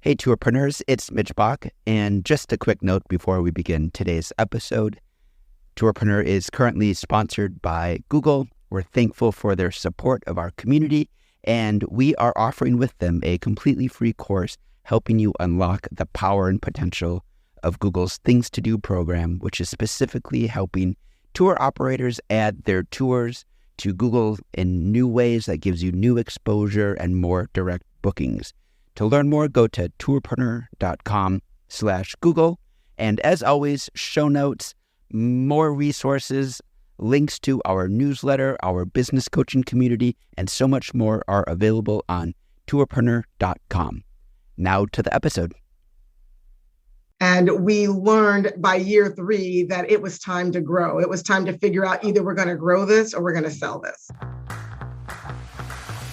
Hey, tourpreneurs, it's Mitch Bach, and just a quick note before we begin today's episode. Tourpreneur is currently sponsored by Google. We're thankful for their support of our community, and we are offering with them a completely free course helping you unlock the power and potential of Google's Things to Do program, which is specifically helping tour operators add their tours to Google in new ways that gives you new exposure and more direct bookings. To learn more, go to tourpreneur.com/Google. And as always, show notes, more resources, links to our newsletter, our business coaching community, and so much more are available on tourpreneur.com. Now to the episode. And we learned by year 3 that it was time to grow. It was time to figure out either we're going to grow this or we're going to sell this.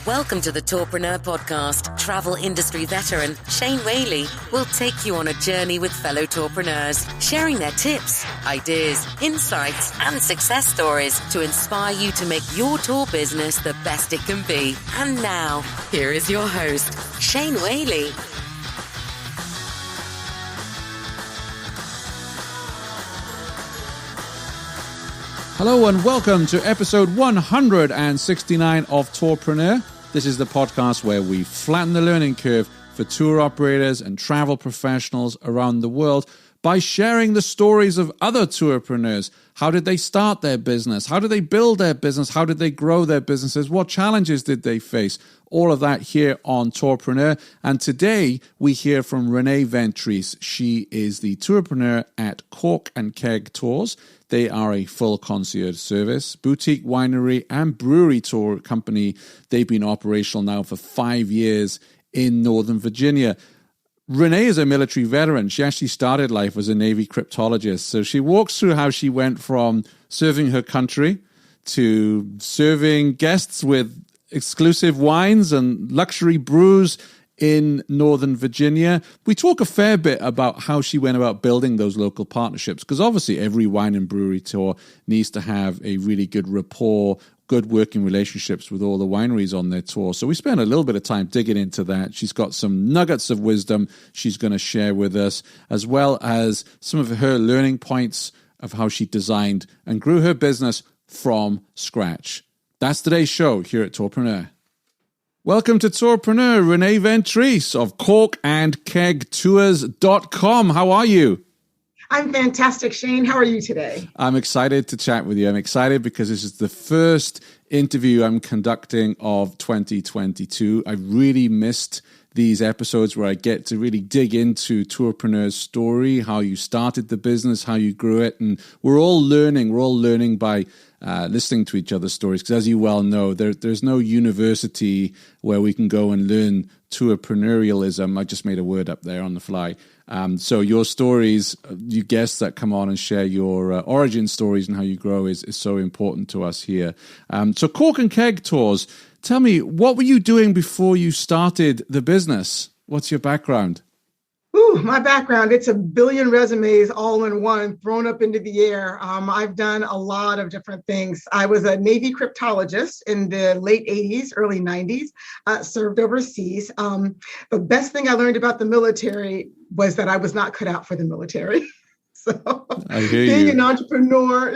Welcome to the Tourpreneur podcast. Travel industry veteran Shane Whaley will take you on a journey with fellow tourpreneurs, sharing their tips, ideas, insights, and success stories to inspire you to make your tour business the best it can be. And now, here is your host, Shane Whaley. Hello and welcome to episode 169 of Tourpreneur. This is the podcast where we flatten the learning curve for tour operators and travel professionals around the world by sharing the stories of other tourpreneurs. How did they start their business? How did they build their business? How did they grow their businesses? What challenges did they face? All of that here on Tourpreneur. And today we hear from Renee Ventris. She is the tourpreneur at Cork and Keg Tours. They are a full concierge service, boutique winery and brewery tour company. They've been operational now for 5 years in Northern Virginia. Renee is a military veteran. She actually started life as a Navy cryptologist. So she walks through how she went from serving her country to serving guests with exclusive wines and luxury brews in Northern Virginia. We talk a fair bit about how she went about building those local partnerships, because obviously every wine and brewery tour needs to have a really good rapport, good working relationships with all the wineries on their tour. So we spent a little bit of time digging into that. She's got some nuggets of wisdom she's going to share with us, as well as some of her learning points of how she designed and grew her business from scratch. That's today's show here at Tourpreneur. Welcome to Tourpreneur, Renee Ventris of corkandkegtours.com. How are you? I'm fantastic, Shane. How are you today? I'm excited to chat with you. I'm excited because this is the first interview I'm conducting of 2022. I really missed these episodes where I get to really dig into Tourpreneur's story, how you started the business, how you grew it. And we're all learning by listening to each other's stories, because as you well know, there's no university where we can go and learn tourpreneurialism. I just made a word up there on the fly. So your stories, you guests that come on and share your origin stories and how you grow is so important to us here. So Cork and Keg Tours, tell me, what were you doing before you started the business? What's your background? My background, it's a billion resumes all in one thrown up into the air. I've done a lot of different things. I was a Navy cryptologist in the late 80s, early 90s, served overseas. The best thing I learned about the military was that I was not cut out for the military. So being an entrepreneur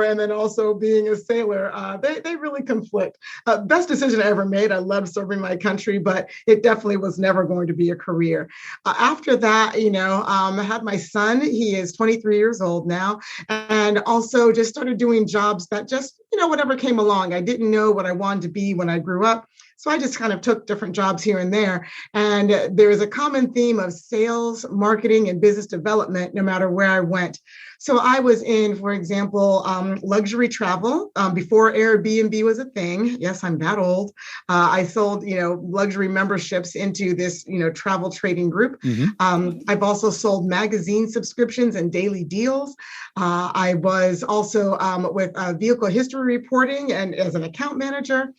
and then also being a sailor, they really conflict. Best decision I ever made. I loved serving my country, but it definitely was never going to be a career. After that, I had my son. He is 23 years old now, and also just started doing jobs that just, whatever came along. I didn't know what I wanted to be when I grew up. So I just kind of took different jobs here and there. And there's a common theme of sales, marketing, and business development, no matter where I went. So I was in, for example, luxury travel before Airbnb was a thing. Yes, I'm that old. I sold, luxury memberships into this, travel trading group. Mm-hmm. I've also sold magazine subscriptions and daily deals. I was also with vehicle history reporting and as an account manager.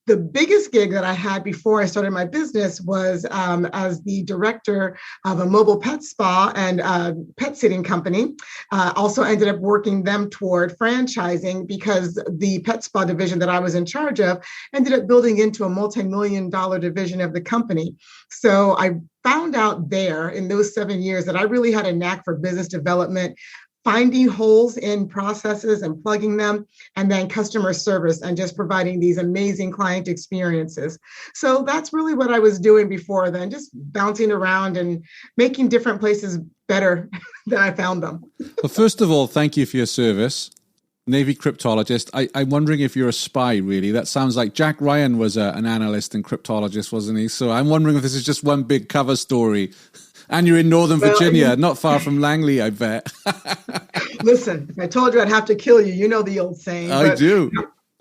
The biggest gig that I had before I started my business was as the director of a mobile pet spa and pet sitting company. Also ended up working them toward franchising because the pet spa division that I was in charge of ended up building into a multi-million-dollar division of the company. So I found out there in those 7 years that I really had a knack for business development, finding holes in processes and plugging them, and then customer service and just providing these amazing client experiences. So that's really what I was doing before then, just bouncing around and making different places better than I found them. Well, first of all, thank you for your service. Navy cryptologist. I'm wondering if you're a spy, really. That sounds like Jack Ryan was an analyst and cryptologist, wasn't he? So I'm wondering if this is just one big cover story. And you're in Northern Virginia, not far from Langley, I bet. Listen, if I told you I'd have to kill you, you know the old saying. I do.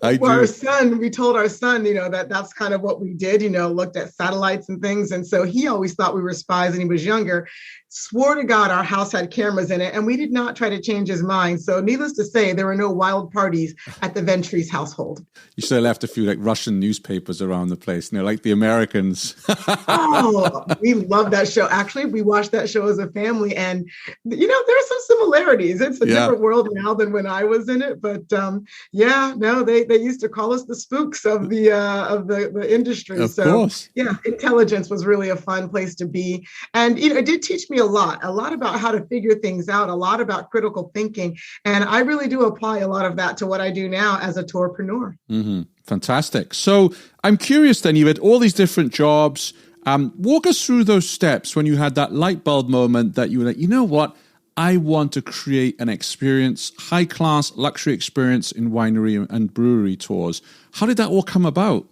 Our son, we told our son, that's kind of what we did, looked at satellites and things. And so he always thought we were spies when he was younger. Swore to God our house had cameras in it, and we did not try to change his mind. So needless to say, there were no wild parties at the Ventries household. You should have left a few like Russian newspapers around the place, like the Americans. Oh, we love that show. Actually, we watched that show as a family, and there are some similarities. It's a different world now than when I was in it. But they used to call us the spooks of the industry. Of course. Yeah, intelligence was really a fun place to be. And it did teach me a lot about how to figure things out, a lot about critical thinking. And I really do apply a lot of that to what I do now as a tourpreneur. Mm-hmm. Fantastic. So I'm curious then, you had all these different jobs. Walk us through those steps when you had that light bulb moment that you were like, you know what? I want to create an experience, high-class luxury experience in winery and brewery tours. How did that all come about?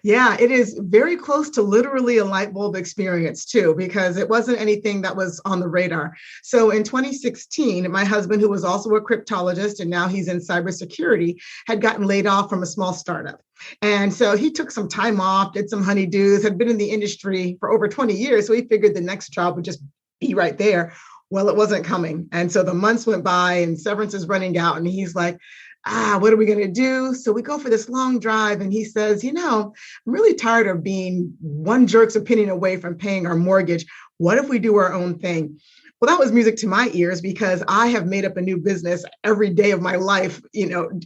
Yeah, it is very close to literally a light bulb experience too, because it wasn't anything that was on the radar. So in 2016, my husband, who was also a cryptologist and now he's in cybersecurity, had gotten laid off from a small startup. And so he took some time off, did some honeydews, had been in the industry for over 20 years. So he figured the next job would just be right there. Well, it wasn't coming. And so the months went by and severance is running out. And he's like, what are we going to do? So we go for this long drive. And he says, I'm really tired of being one jerk's opinion away from paying our mortgage. What if we do our own thing? Well, that was music to my ears because I have made up a new business every day of my life,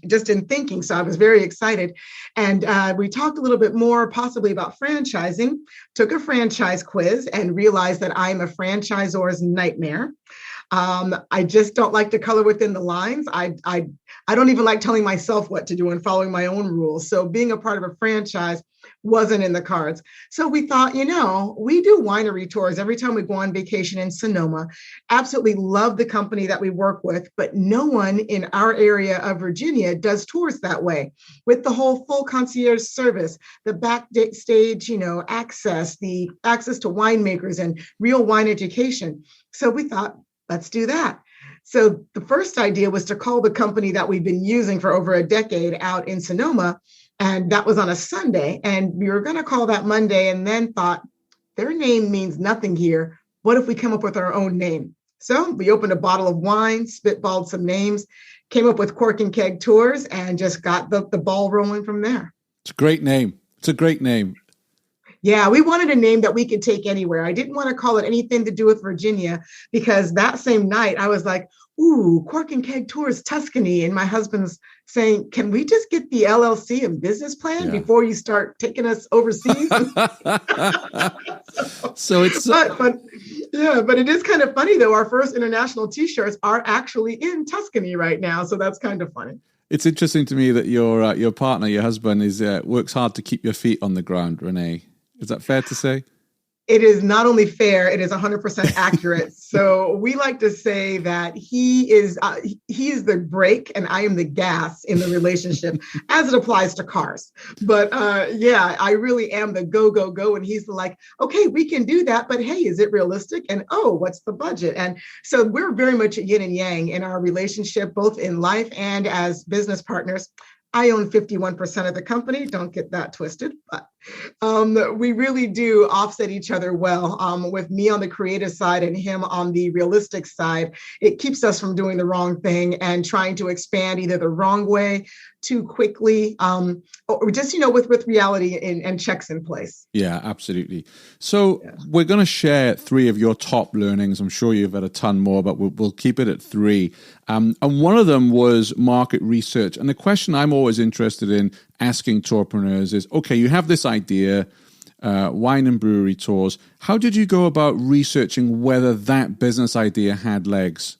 just in thinking. So I was very excited. And we talked a little bit more possibly about franchising, took a franchise quiz and realized that I'm a franchisor's nightmare. I just don't like to color within the lines. I don't even like telling myself what to do and following my own rules. So being a part of a franchise wasn't in the cards. So we thought, we do winery tours every time we go on vacation in Sonoma. Absolutely love the company that we work with, but no one in our area of Virginia does tours that way with the whole full concierge service, the backstage, access, the access to winemakers and real wine education. So we thought, let's do that. So the first idea was to call the company that we've been using for over a decade out in Sonoma. And that was on a Sunday. And we were going to call that Monday and then thought, their name means nothing here. What if we come up with our own name? So we opened a bottle of wine, spitballed some names, came up with Cork and Keg Tours, and just got the ball rolling from there. It's a great name. Yeah, we wanted a name that we could take anywhere. I didn't want to call it anything to do with Virginia because that same night I was like, ooh, Cork and Keg Tours, Tuscany. And my husband's saying, can we just get the LLC and business plan before you start taking us overseas? So it's... But it is kind of funny, though. Our first international T-shirts are actually in Tuscany right now. So that's kind of funny. It's interesting to me that your partner, your husband, works hard to keep your feet on the ground, Renee. Is that fair to say? It is not only fair, it is 100% accurate. So we like to say that he is the brake and I am the gas in the relationship as it applies to cars. But I really am the go, go, go. And he's like, okay, we can do that. But hey, is it realistic? And what's the budget? And so we're very much yin and yang in our relationship, both in life and as business partners. I own 51% of the company. Don't get that twisted, but we really do offset each other well. With me on the creative side and him on the realistic side, it keeps us from doing the wrong thing and trying to expand either the wrong way too quickly, or just, with reality and checks in place. Yeah, absolutely. So we're going to share 3 of your top learnings. I'm sure you've had a ton more, but we'll keep it at 3. And one of them was market research. And the question I'm always interested in asking tourpreneurs is, okay, you have this idea. wine and brewery tours. How did you go about researching whether that business idea had legs?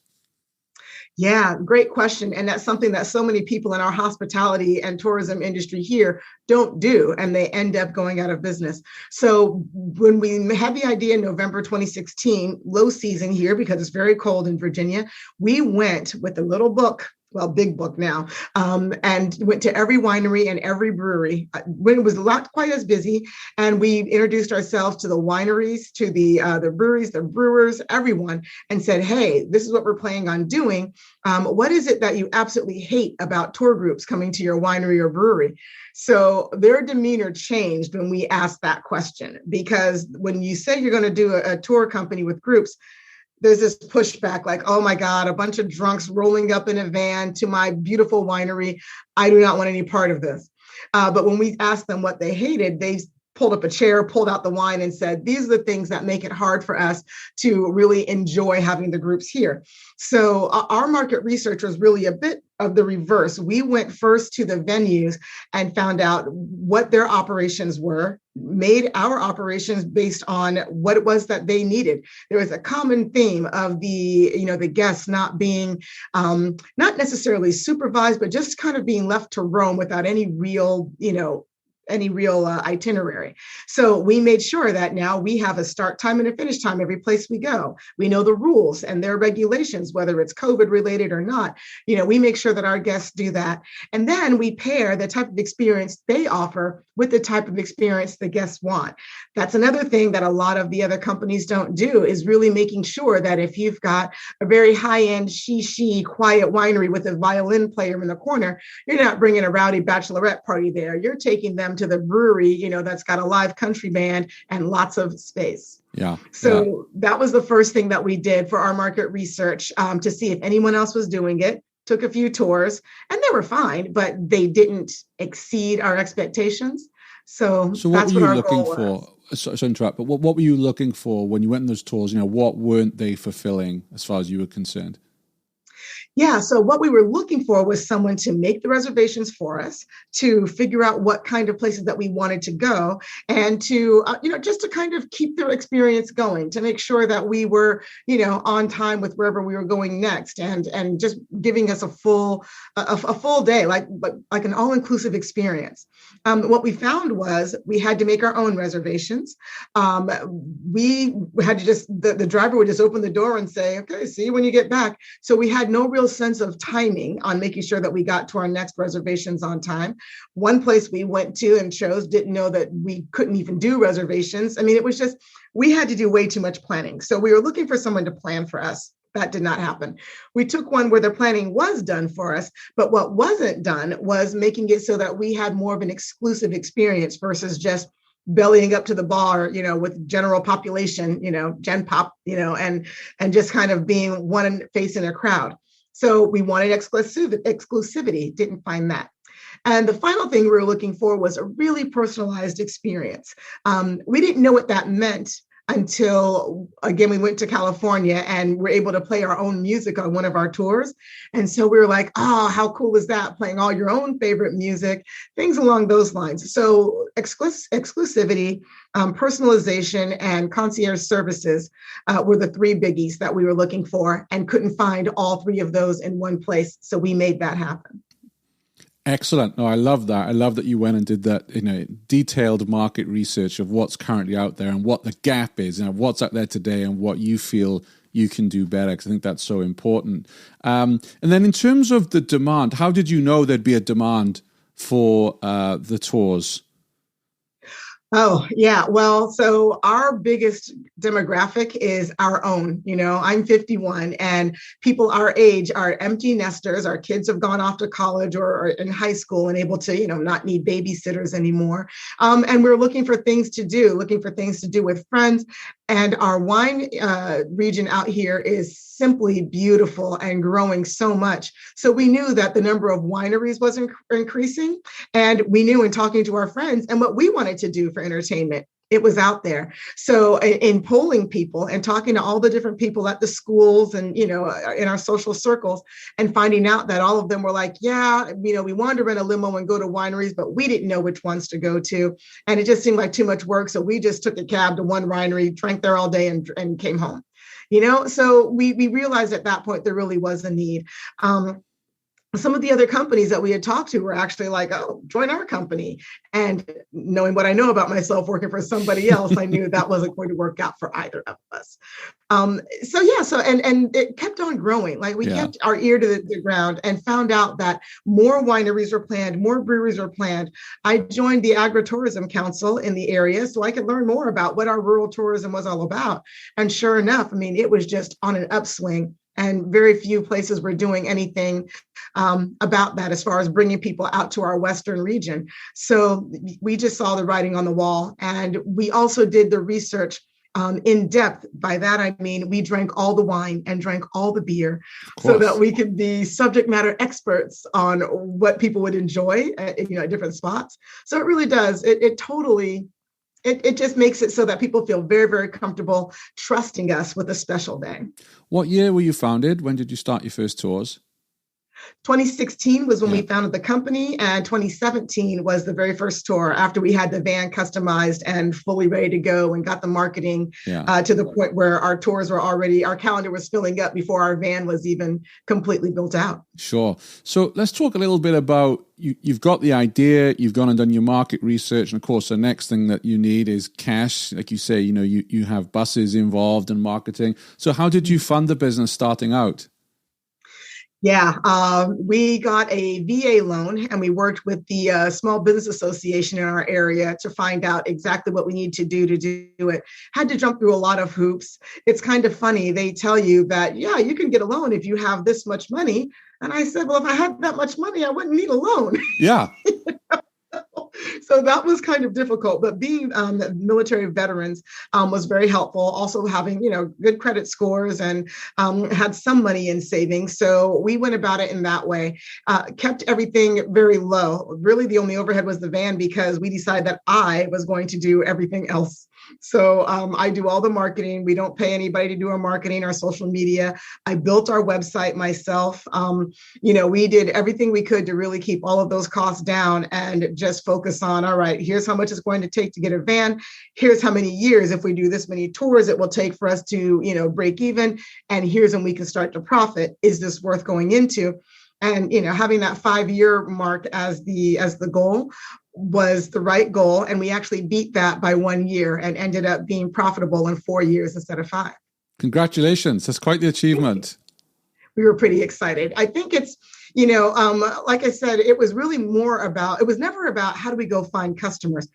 Yeah, great question. And that's something that so many people in our hospitality and tourism industry here don't do, and they end up going out of business. So when we had the idea in November 2016, low season here because it's very cold in Virginia, we went with a little book, well, big book now, and went to every winery and every brewery when it was not quite as busy. And we introduced ourselves to the wineries, to the breweries, the brewers, everyone, and said, hey, this is what we're planning on doing. What is it that you absolutely hate about tour groups coming to your winery or brewery? So their demeanor changed when we asked that question, because when you say you're going to do a tour company with groups, there's this pushback like, oh my God, a bunch of drunks rolling up in a van to my beautiful winery. I do not want any part of this. But when we asked them what they hated, they pulled up a chair, pulled out the wine and said, these are the things that make it hard for us to really enjoy having the groups here. So our market research was really a bit of the reverse. We went first to the venues and found out what their operations were, made our operations based on what it was that they needed. There was a common theme of the guests not being, not necessarily supervised, but just kind of being left to roam without any real, itinerary. So we made sure that now we have a start time and a finish time every place we go. We know the rules and their regulations, whether it's COVID related or not. We make sure that our guests do that. And then we pair the type of experience they offer with the type of experience the guests want. That's another thing that a lot of the other companies don't do, is really making sure that if you've got a very high-end quiet winery with a violin player in the corner, you're not bringing a rowdy bachelorette party there. You're taking them to the brewery, that's got a live country band and lots of space. Yeah. So that was the first thing that we did for our market research, to see if anyone else was doing it. Took a few tours and they were fine, but they didn't exceed our expectations. So what that's were what you our looking goal for? was. So interrupt, but what were you looking for when you went on those tours? What weren't they fulfilling as far as you were concerned? Yeah, so what we were looking for was someone to make the reservations for us, to figure out what kind of places that we wanted to go, and to, just to kind of keep the experience going, to make sure that we were, on time with wherever we were going next, and just giving us a full day, like an all-inclusive experience. What we found was we had to make our own reservations. We had to the driver would just open the door and say, okay, see you when you get back. So we had no real sense of timing on making sure that we got to our next reservations on time. One place we went to and chose didn't know that we couldn't even do reservations. I mean, it was just, we had to do way too much planning. So we were looking for someone to plan for us. That did not happen. We took one where the planning was done for us, but what wasn't done was making it so that we had more of an exclusive experience versus just bellying up to the bar, with general population, gen pop, and just kind of being one face in a crowd. So we wanted exclusivity, didn't find that. And the final thing we were looking for was a really personalized experience. We didn't know what that meant until, again, we went to California and were able to play our own music on one of our tours. And so we were like, oh, how cool is that? Playing all your own favorite music, things along those lines. So exclusivity, personalization, and concierge services were the three biggies that we were looking for, and couldn't find all three of those in one place. So we made that happen. Excellent. No, I love that. I love that you went and did that, detailed market research of what's currently out there and what the gap is, what's out there today and what you feel you can do better, because I think that's so important. And then in terms of the demand, how did you know there'd be a demand for the tours? Oh, yeah. Well, so our biggest demographic is our own. I'm 51, and people our age are empty nesters. Our kids have gone off to college or are in high school and able to, not need babysitters anymore. And we're looking for things to do with friends. And our wine region out here is simply beautiful and growing so much. So we knew that the number of wineries was increasing. And we knew in talking to our friends and what we wanted to do for entertainment It was out there. So in polling people and talking to all the different people at the schools and, in our social circles and finding out that all of them were like, yeah, we wanted to rent a limo and go to wineries, but we didn't know which ones to go to. And it just seemed like too much work. So we just took a cab to one winery, drank there all day and came home. So we realized at that point there really was a need. Some of the other companies that we had talked to were actually like, oh, join our company. And knowing what I know about myself working for somebody else, I knew that wasn't going to work out for either of us. And it kept on growing. Like we kept our ear to the ground and found out that more wineries were planned, more breweries were planned. I joined the Agritourism Council in the area so I could learn more about what our rural tourism was all about. And sure enough, it was just on an upswing. And very few places were doing anything about that as far as bringing people out to our Western region. So we just saw the writing on the wall. And we also did the research in depth. By that, I mean, we drank all the wine and drank all the beer so that we could be subject matter experts on what people would enjoy at different spots. So it really does. It just makes it so that people feel very, very comfortable trusting us with a special day. What year were you founded? When did you start your first tours? 2016 was when we founded the company, and 2017 was the very first tour after we had the van customized and fully ready to go and got the marketing to the point where our tours were our calendar was filling up before our van was even completely built out. Sure. So let's talk a little bit about, you've got the idea, you've gone and done your market research, and of course the next thing that you need is cash. Like you say, you have buses involved and marketing. So how did you fund the business starting out? Yeah, we got a VA loan and we worked with the Small Business Association in our area to find out exactly what we need to do it. Had to jump through a lot of hoops. It's kind of funny. They tell you that, you can get a loan if you have this much money. And I said, well, if I had that much money, I wouldn't need a loan. Yeah. So that was kind of difficult, but being military veterans was very helpful. Also having, good credit scores and had some money in savings. So we went about it in that way, kept everything very low. Really, the only overhead was the van because we decided that I was going to do everything else. So I do all the marketing. We don't pay anybody to do our marketing, our social media. I built our website myself. We did everything we could to really keep all of those costs down and just focus on, all right, here's how much it's going to take to get a van. Here's how many years, if we do this many tours, it will take for us to, break even. And here's when we can start to profit. Is this worth going into? And, having that 5-year mark as the goal was the right goal. And we actually beat that by 1 year and ended up being profitable in 4 years instead of 5. Congratulations. That's quite the achievement. We were pretty excited. I think it's, like I said, it was really it was never about how do we go find customers.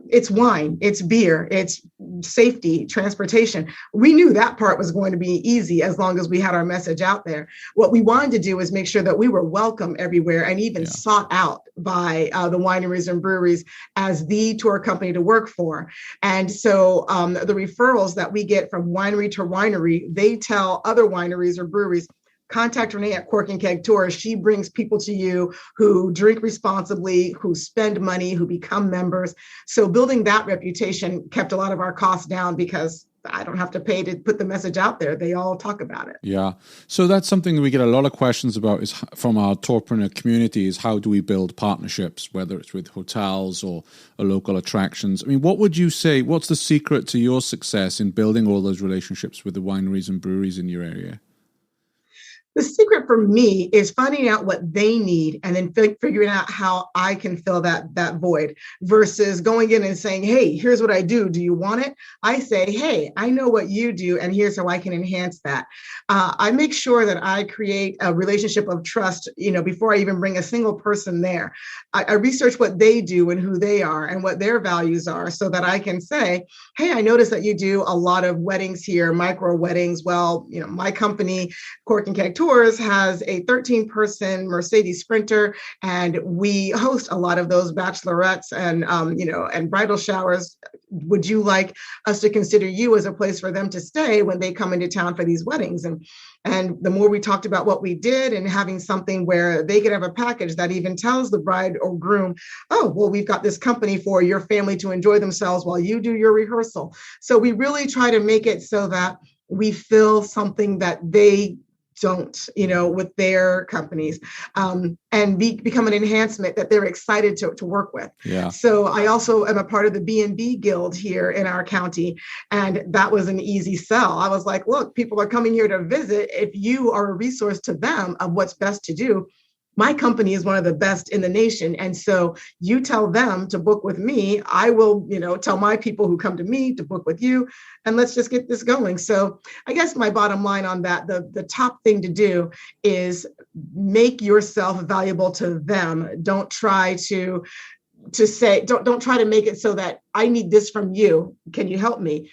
It's wine, it's beer, it's safety, transportation. We knew that part was going to be easy as long as we had our message out there. What we wanted to do was make sure that we were welcome everywhere and even sought out by the wineries and breweries as the tour company to work for. And so the referrals that we get from winery to winery, they tell other wineries or breweries, contact Renee at Cork and Keg Tours. She brings people to you who drink responsibly, who spend money, who become members. So building that reputation kept a lot of our costs down because I don't have to pay to put the message out there. They all talk about it. Yeah. So that's something that we get a lot of questions about is from our tourpreneur community is how do we build partnerships, whether it's with hotels or local attractions. I mean, what would you say, what's the secret to your success in building all those relationships with the wineries and breweries in your area? The secret for me is finding out what they need and then figuring out how I can fill that void versus going in and saying, hey, here's what I do. Do you want it? I say, hey, I know what you do, and here's how I can enhance that. I make sure that I create a relationship of trust, before I even bring a single person there. I research what they do and who they are and what their values are so that I can say, hey, I notice that you do a lot of weddings here, micro weddings. Well, my company, Cork and Keg Tours has a 13-person Mercedes Sprinter, and we host a lot of those bachelorettes and and bridal showers. Would you like us to consider you as a place for them to stay when they come into town for these weddings? And the more we talked about what we did and having something where they could have a package that even tells the bride or groom, oh, well, we've got this company for your family to enjoy themselves while you do your rehearsal. So we really try to make it so that we fill something that they don't, with their companies, and become an enhancement that they're excited to work with. Yeah. So I also am a part of the B&B Guild here in our county, and that was an easy sell. I was like, look, people are coming here to visit. If you are a resource to them of what's best to do, my company is one of the best in the nation. And so you tell them to book with me. I will, tell my people who come to me to book with you, and let's just get this going. So I guess my bottom line on that, the top thing to do is make yourself valuable to them. Don't try to say, don't try to make it so that I need this from you. Can you help me?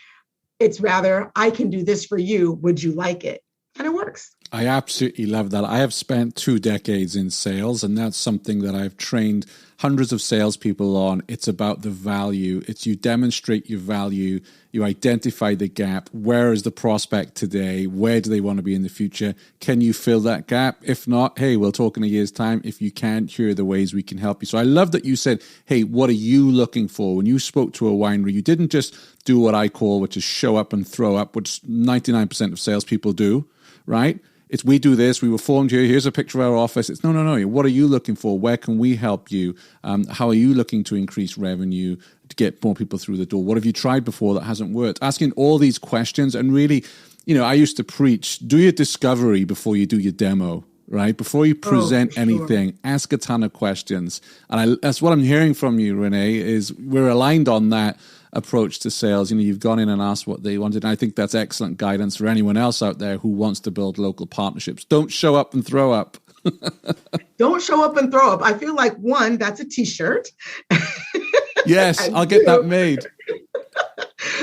It's rather, I can do this for you. Would you like it? And it works. I absolutely love that. I have spent 2 decades in sales, and that's something that I've trained hundreds of salespeople on. It's about the value. It's you demonstrate your value. You identify the gap. Where is the prospect today? Where do they want to be in the future? Can you fill that gap? If not, hey, we'll talk in a year's time. If you can't, here are the ways we can help you. So I love that you said, hey, what are you looking for? When you spoke to a winery, you didn't just do what I call, which is show up and throw up, which 99% of salespeople do, right? It's we do this, we were formed here, here's a picture of our office. It's no. What are you looking for? Where can we help you? How are you looking to increase revenue to get more people through the door? What have you tried before that hasn't worked? Asking all these questions, and really, I used to preach, do your discovery before you do your demo, right? Before you present anything, ask a ton of questions. And that's what I'm hearing from you, Renee, is we're aligned on that approach to sales. You've gone in and asked what they wanted. And I think that's excellent guidance for anyone else out there who wants to build local partnerships. Don't show up and throw up. Don't show up and throw up. I feel like, one, that's a t-shirt. Yes, I'll get that made.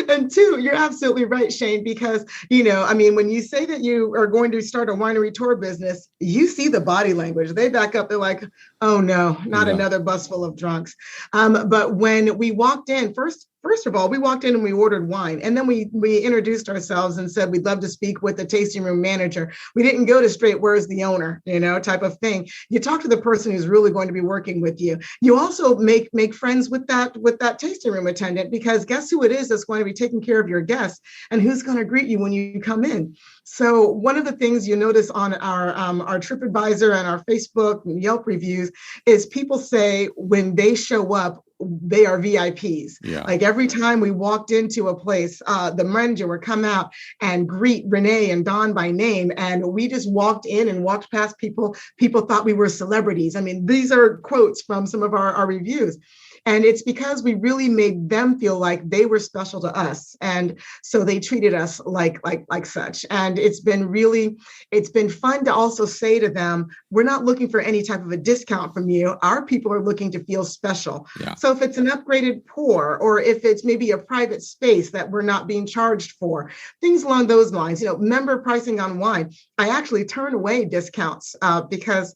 And 2, you're absolutely right, Shane, because, when you say that you are going to start a winery tour business, you see the body language. They back up. They're like, oh, no, not another bus full of drunks. But when we walked in, first of all, we walked in and we ordered wine. And then we introduced ourselves and said, we'd love to speak with the tasting room manager. We didn't go to straight, where's the owner, type of thing. You talk to the person who's really going to be working with you. You also make friends with that tasting room attendant, because guess who it is that's going to be taking care of your guests and who's going to greet you when you come in. So one of the things you notice on our TripAdvisor and our Facebook and Yelp reviews is people say when they show up, they are VIPs. Yeah. Like every time we walked into a place, the manager would come out and greet Renee and Don by name. And we just walked in and walked past people. People thought we were celebrities. I mean, these are quotes from some of our reviews. And it's because we really made them feel like they were special to us. And so they treated us like such. And it's been fun to also say to them, we're not looking for any type of a discount from you. Our people are looking to feel special. Yeah. So if it's an upgraded pour, or if it's maybe a private space that we're not being charged for, things along those lines, member pricing on wine. I actually turn away discounts because,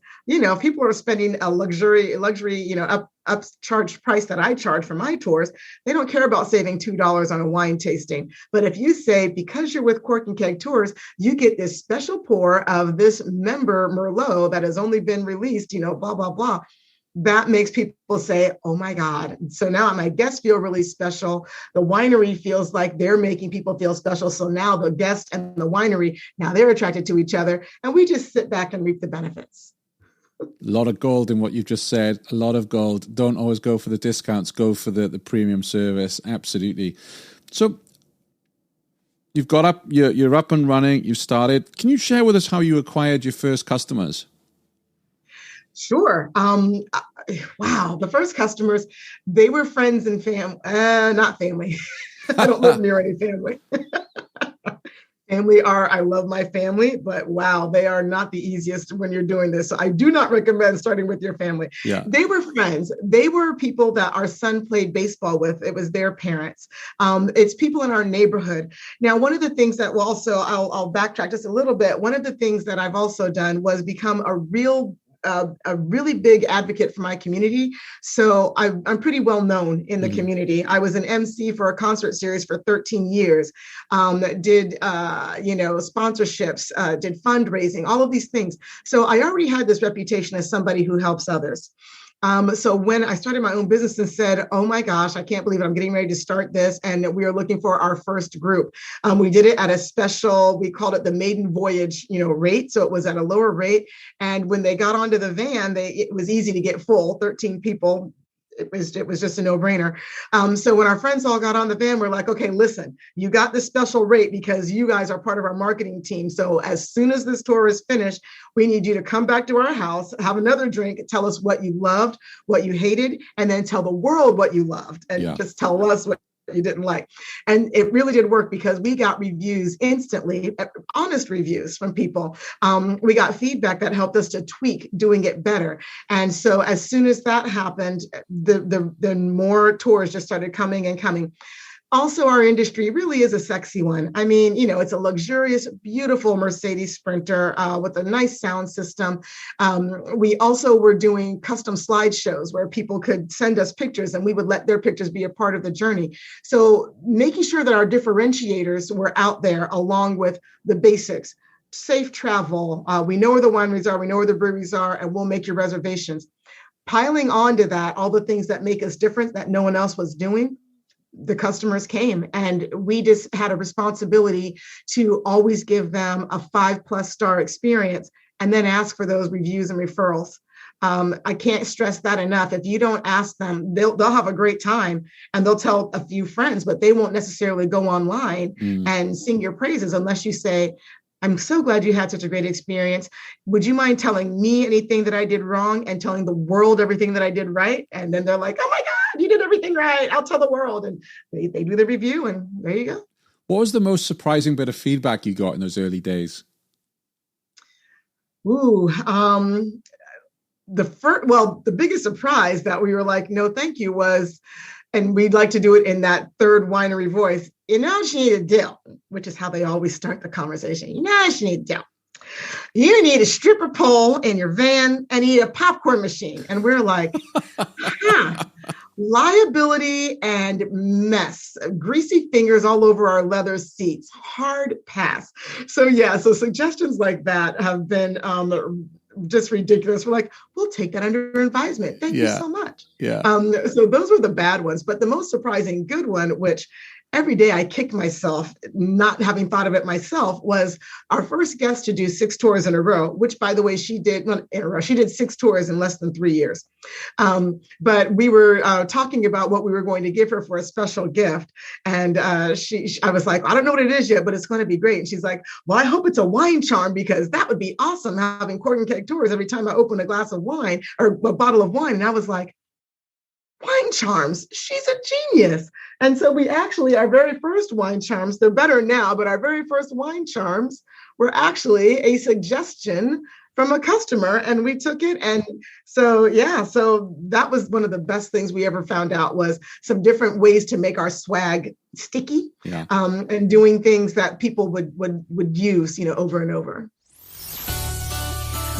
people are spending a luxury, upcharged price that I charge for my tours. They don't care about saving $2 on a wine tasting. But if you say, because you're with Cork and Keg Tours, you get this special pour of this member Merlot that has only been released, blah, blah, blah. That makes people say, oh my God. So now my guests feel really special. The winery feels like they're making people feel special. So now the guest and the winery, now they're attracted to each other. And we just sit back and reap the benefits. A lot of gold in what you've just said. A lot of gold. Don't always go for the discounts. Go for the premium service. Absolutely. So you've got up. You're up and running. You've started. Can you share with us how you acquired your first customers? Sure. Wow. The first customers, they were friends and family. Not family. I don't live near any family. I love my family, but wow, they are not the easiest when you're doing this. So I do not recommend starting with your family. Yeah. They were friends. They were people that our son played baseball with. It was their parents. It's people in our neighborhood. Now, one of the things that will also, I'll backtrack just a little bit. One of the things that I've also done was become a really big advocate for my community. So I'm pretty well known in the community. I was an MC for a concert series for 13 years, did sponsorships, did fundraising, all of these things. So I already had this reputation as somebody who helps others. So when I started my own business and said, oh my gosh, I can't believe it, I'm getting ready to start this. And we are looking for our first group. We did it at a special, we called it the maiden voyage, rate. So it was at a lower rate. And when they got onto the van, it was easy to get full, 13 people. It was just a no-brainer. So when our friends all got on the van, we're like, okay, listen, you got this special rate because you guys are part of our marketing team. So as soon as this tour is finished, we need you to come back to our house, have another drink, tell us what you loved, what you hated, and then tell the world what you loved, and just tell us what you didn't like. And it really did work because we got reviews instantly, honest reviews from people. We got feedback that helped us to tweak doing it better. And so as soon as that happened, the more tours just started coming and coming. Also, our industry really is a sexy one. I mean, it's a luxurious, beautiful Mercedes Sprinter with a nice sound system. We also were doing custom slideshows where people could send us pictures and we would let their pictures be a part of the journey. So making sure that our differentiators were out there along with the basics. Safe travel. We know where the wineries are. We know where the breweries are, and we'll make your reservations. Piling onto that, all the things that make us different that no one else was doing. The customers came, and we just had a responsibility to always give them a 5+ star experience and then ask for those reviews and referrals. I can't stress that enough. If you don't ask them, they'll have a great time and they'll tell a few friends, but they won't necessarily go online and sing your praises unless you say, I'm so glad you had such a great experience. Would you mind telling me anything that I did wrong and telling the world everything that I did right? And then they're like, oh my God, you did everything right. I'll tell the world. And they do the review, and there you go. What was the most surprising bit of feedback you got in those early days? The biggest surprise that we were like, no, thank you was, and we'd like to do it in that third winery voice. She need a deal, which is how they always start the conversation. She need a deal. You need a stripper pole in your van and you need a popcorn machine. And we're like, liability and mess, greasy fingers all over our leather seats, hard pass. So suggestions like that have been just ridiculous. We're like, we'll take that under advisement. Thank you so much. Yeah. So those were the bad ones, but the most surprising good one, which every day I kick myself not having thought of it myself, was our first guest to do 6 tours in a row, which, by the way, she did 6 tours in less than 3 years. But we were talking about what we were going to give her for a special gift. And I was like, I don't know what it is yet, but it's going to be great. And she's like, well, I hope it's a wine charm, because that would be awesome, having cork and keg tours every time I open a glass of wine or a bottle of wine. And I was like, wine charms, she's a genius. And so we actually, our very first wine charms, they're better now, but our very first wine charms were actually a suggestion from a customer, and we took it. And so that was one of the best things we ever found out, was some different ways to make our swag sticky, and doing things that people would use, over and over.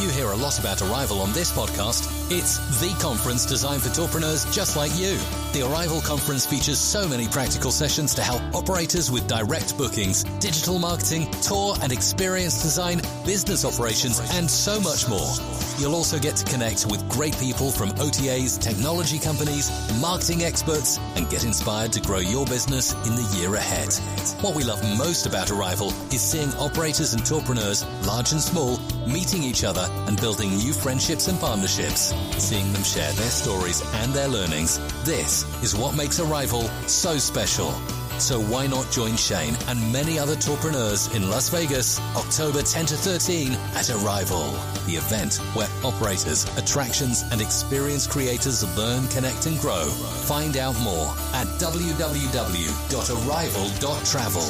You hear a lot about Arrival on this podcast. It's the conference designed for tourpreneurs just like you. The Arrival conference features so many practical sessions to help operators with direct bookings, digital marketing, tour and experience design, business operations, and so much more. You'll also get to connect with great people from OTAs, technology companies, marketing experts, and get inspired to grow your business in the year ahead. What we love most about Arrival is seeing operators and tourpreneurs, large and small, meeting each other and building new friendships and partnerships, seeing them share their stories and their learnings. This is what makes Arrival so special. So why not join Shane and many other tourpreneurs in Las Vegas, October 10 to 13 at Arrival, the event where operators, attractions, and experience creators learn, connect, and grow. Find out more at www.arrival.travel.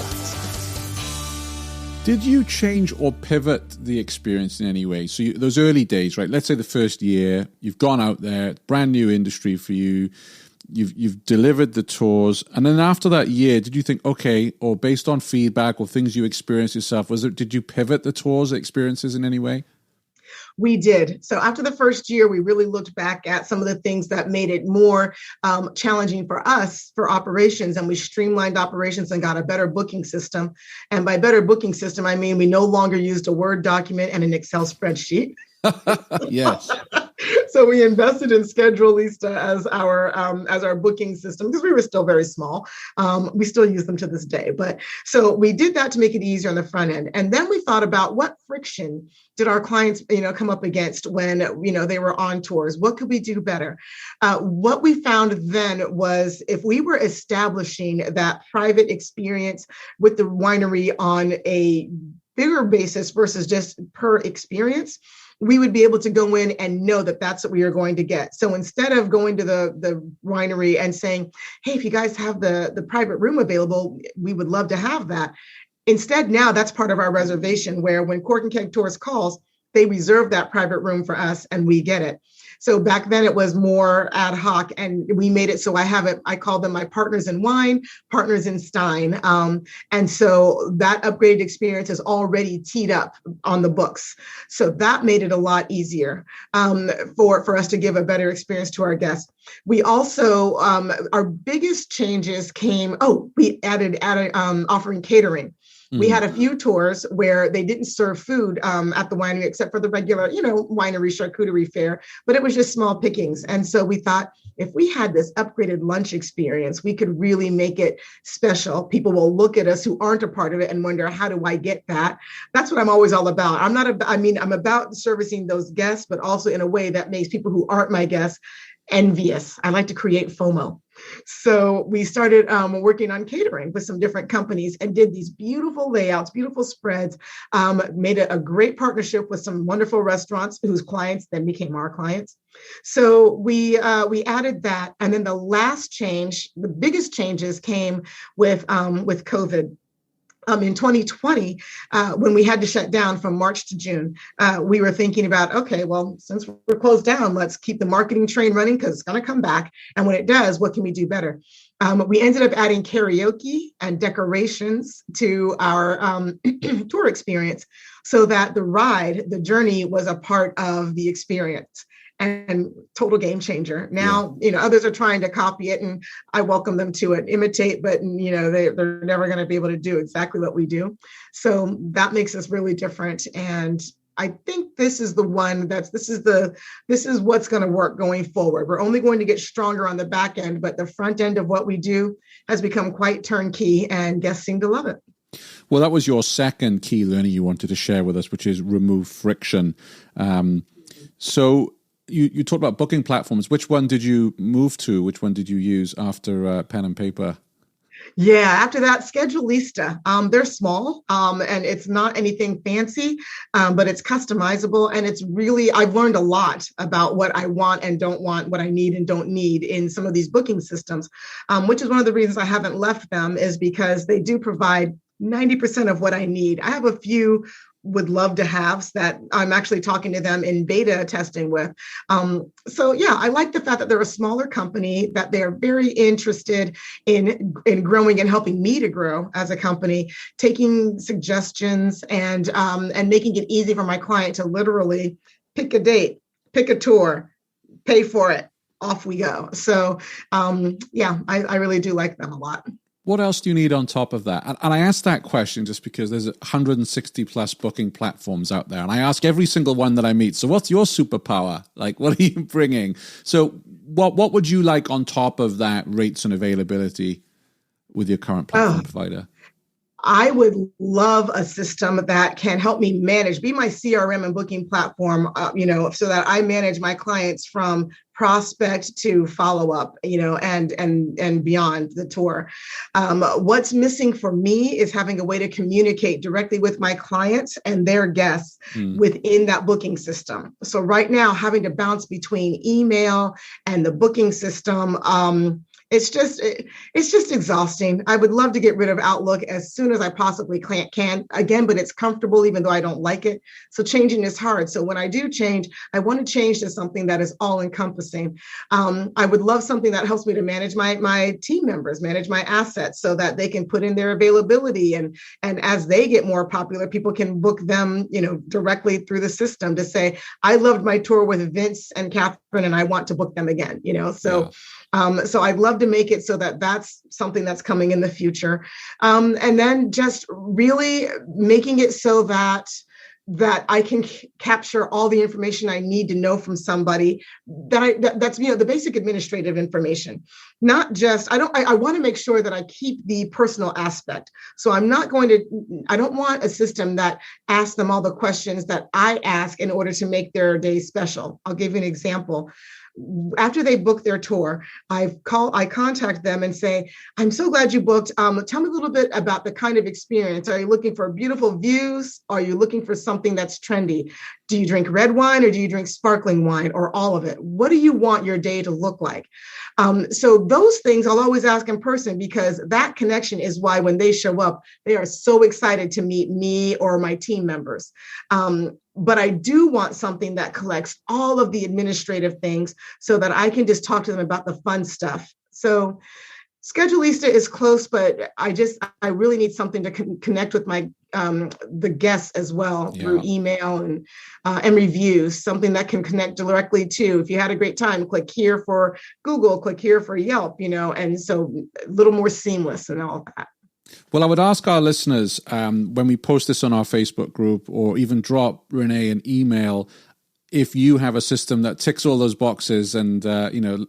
Did you change or pivot the experience in any way? So those early days, right? Let's say the first year, you've gone out there, brand new industry for you. You've delivered the tours, and then after that year, did you think, okay, or based on feedback or things you experienced yourself, did you pivot the tours experiences in any way? We did. So after the first year, we really looked back at some of the things that made it more challenging for us for operations, and we streamlined operations and got a better booking system. And by better booking system, I mean we no longer used a Word document and an Excel spreadsheet. Yes. So we invested in Schedulista as our booking system because we were still very small. We still use them to this day. But so we did that to make it easier on the front end. And then we thought about what friction did our clients, come up against when, they were on tours? What could we do better? What we found then was if we were establishing that private experience with the winery on a bigger basis versus just per experience, we would be able to go in and know that that's what we are going to get. So instead of going to the winery and saying, hey, if you guys have the private room available, we would love to have that. Instead, now that's part of our reservation where when Cork and Keg Tours calls, they reserve that private room for us and we get it. So back then it was more ad hoc, and we made it so I call them my partners in wine, partners in Stein. And so that upgraded experience is already teed up on the books. So that made it a lot easier for us to give a better experience to our guests. We also, our biggest changes came, we added offering catering. We had a few tours where they didn't serve food at the winery except for the regular, winery charcuterie fare, but it was just small pickings. And so we thought if we had this upgraded lunch experience, we could really make it special. People will look at us who aren't a part of it and wonder, how do I get that? That's what I'm always all about. I'm about servicing those guests, but also in a way that makes people who aren't my guests envious. I like to create FOMO. So we started working on catering with some different companies and did these beautiful layouts, beautiful spreads, made a great partnership with some wonderful restaurants whose clients then became our clients. So we added that. And then the last change, the biggest changes came with COVID. In 2020, when we had to shut down from March to June, we were thinking about, okay, well, since we're closed down, let's keep the marketing train running because it's going to come back. And when it does, what can we do better? We ended up adding karaoke and decorations to our tour experience so that the journey was a part of the experience. And total game changer. Now, others are trying to copy it, and I welcome them to it, imitate, but they're never going to be able to do exactly what we do. So that makes us really different. And I think this is the one this is what's going to work going forward. We're only going to get stronger on the back end, but the front end of what we do has become quite turnkey, and guests seem to love it. Well, that was your second key learning you wanted to share with us, which is remove friction. So you talked about booking platforms. Which one did you move to? Which one did you use after pen and paper? Yeah, after that, Schedulista. They're small and it's not anything fancy, but it's customizable. And it's really, I've learned a lot about what I want and don't want, what I need and don't need in some of these booking systems, which is one of the reasons I haven't left them, is because they do provide 90% of what I need. I have a few would love to have that I'm actually talking to them in beta testing with. So yeah, I like the fact that they're a smaller company, that they're very interested in growing and helping me to grow as a company, taking suggestions and making it easy for my client to literally pick a date, pick a tour, pay for it, off we go. So yeah, I really do like them a lot. What else do you need on top of that? And I ask that question just because there's 160 plus booking platforms out there. And I ask every single one that I meet, so what's your superpower? Like, what are you bringing? So what would you like on top of that rates and availability with your current platform provider? I would love a system that can help me manage, be my CRM and booking platform, so that I manage my clients from prospect to follow up, and beyond the tour. What's missing for me is having a way to communicate directly with my clients and their guests within that booking system. So right now, having to bounce between email and the booking system, It's just exhausting. I would love to get rid of Outlook as soon as I possibly can again, but it's comfortable even though I don't like it. So changing is hard. So when I do change, I want to change to something that is all encompassing. I would love something that helps me to manage my team members, manage my assets so that they can put in their availability. And as they get more popular, people can book them, directly through the system to say, I loved my tour with Vince and Catherine and I want to book them again, so. Yeah. So I'd love to make it so that that's something that's coming in the future. And then just really making it so that I can capture all the information I need to know from somebody that's the basic administrative information, not just, I want to make sure that I keep the personal aspect. So I don't want a system that asks them all the questions that I ask in order to make their day special. I'll give you an example. After they book their tour, I contact them and say, I'm so glad you booked. Tell me a little bit about the kind of experience. Are you looking for beautiful views? Are you looking for something that's trendy? Do you drink red wine or do you drink sparkling wine or all of it? What do you want your day to look like? So those things I'll always ask in person because that connection is why when they show up, they are so excited to meet me or my team members. But I do want something that collects all of the administrative things so that I can just talk to them about the fun stuff. So Schedulista is close, but I really need something to connect with my the guests as well through email and reviews, something that can connect directly to, if you had a great time, click here for Google, click here for Yelp, and so a little more seamless and all that. Well, I would ask our listeners when we post this on our Facebook group or even drop Renee an email, if you have a system that ticks all those boxes and,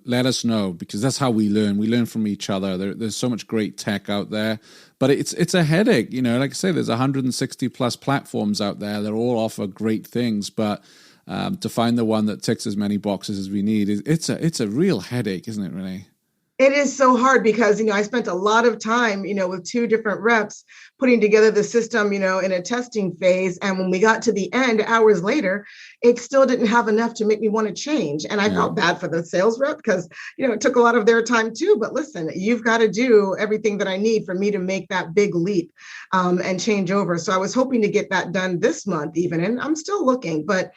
let us know because that's how we learn. We learn from each other. There's so much great tech out there, but it's a headache. Like I say, there's 160 plus platforms out there that all offer great things, but to find the one that ticks as many boxes as we need, it's a real headache, isn't it, Renee? It is so hard because, I spent a lot of time, with two different reps putting together the system, in a testing phase. And when we got to the end, hours later, it still didn't have enough to make me want to change. And I felt bad for the sales rep because, it took a lot of their time too. But listen, you've got to do everything that I need for me to make that big leap and change over. So I was hoping to get that done this month even, and I'm still looking, but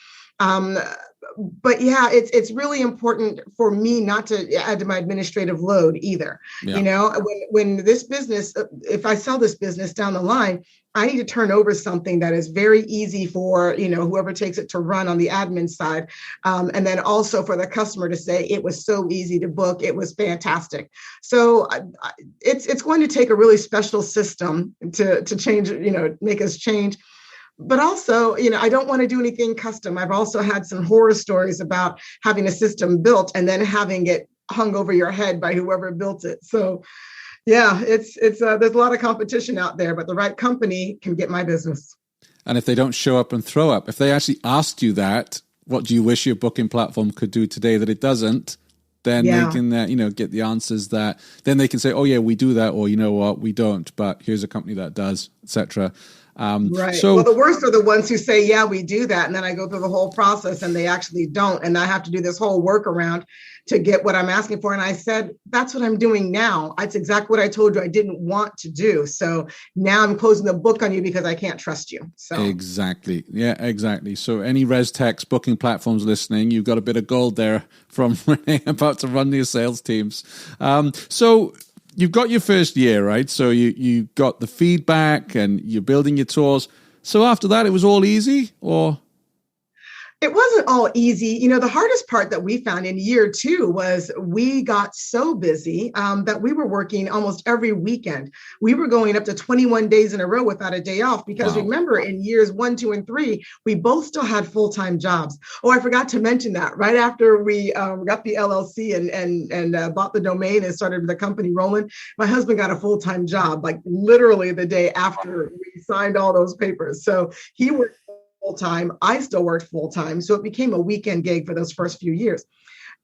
yeah, it's really important for me not to add to my administrative load either. Yeah. When this business, if I sell this business down the line, I need to turn over something that is very easy for, whoever takes it to run on the admin side. And then also for the customer to say, it was so easy to book. It was fantastic. So it's going to take a really special system to change, make us change. But also, I don't want to do anything custom. I've also had some horror stories about having a system built and then having it hung over your head by whoever built it. So, yeah, it's there's a lot of competition out there, but the right company can get my business. And if they don't show up and throw up, if they actually asked you that, what do you wish your booking platform could do today that it doesn't? Then they can, get the answers that then they can say, oh yeah, we do that, or you know what, we don't, but here's a company that does, etc. Right. So, well, the worst are the ones who say, yeah, we do that. And then I go through the whole process and they actually don't. And I have to do this whole workaround to get what I'm asking for. And I said, that's what I'm doing now. That's exactly what I told you I didn't want to do. So now I'm closing the book on you because I can't trust you. So exactly. Yeah, exactly. So any ResTechs booking platforms listening, you've got a bit of gold there from Renee about to run your sales teams. So you've got your first year, right? So you got the feedback and you're building your tours. So after that, it was all easy, or? It wasn't all easy. The hardest part that we found in year 2 was we got so busy that we were working almost every weekend. We were going up to 21 days in a row without a day off because remember, in years 1, 2, and 3, we both still had full-time jobs. Oh, I forgot to mention that. Right after we got the LLC and bought the domain and started the company rolling, my husband got a full-time job, like literally the day after we signed all those papers. So he worked full-time. I still worked full-time. So it became a weekend gig for those first few years.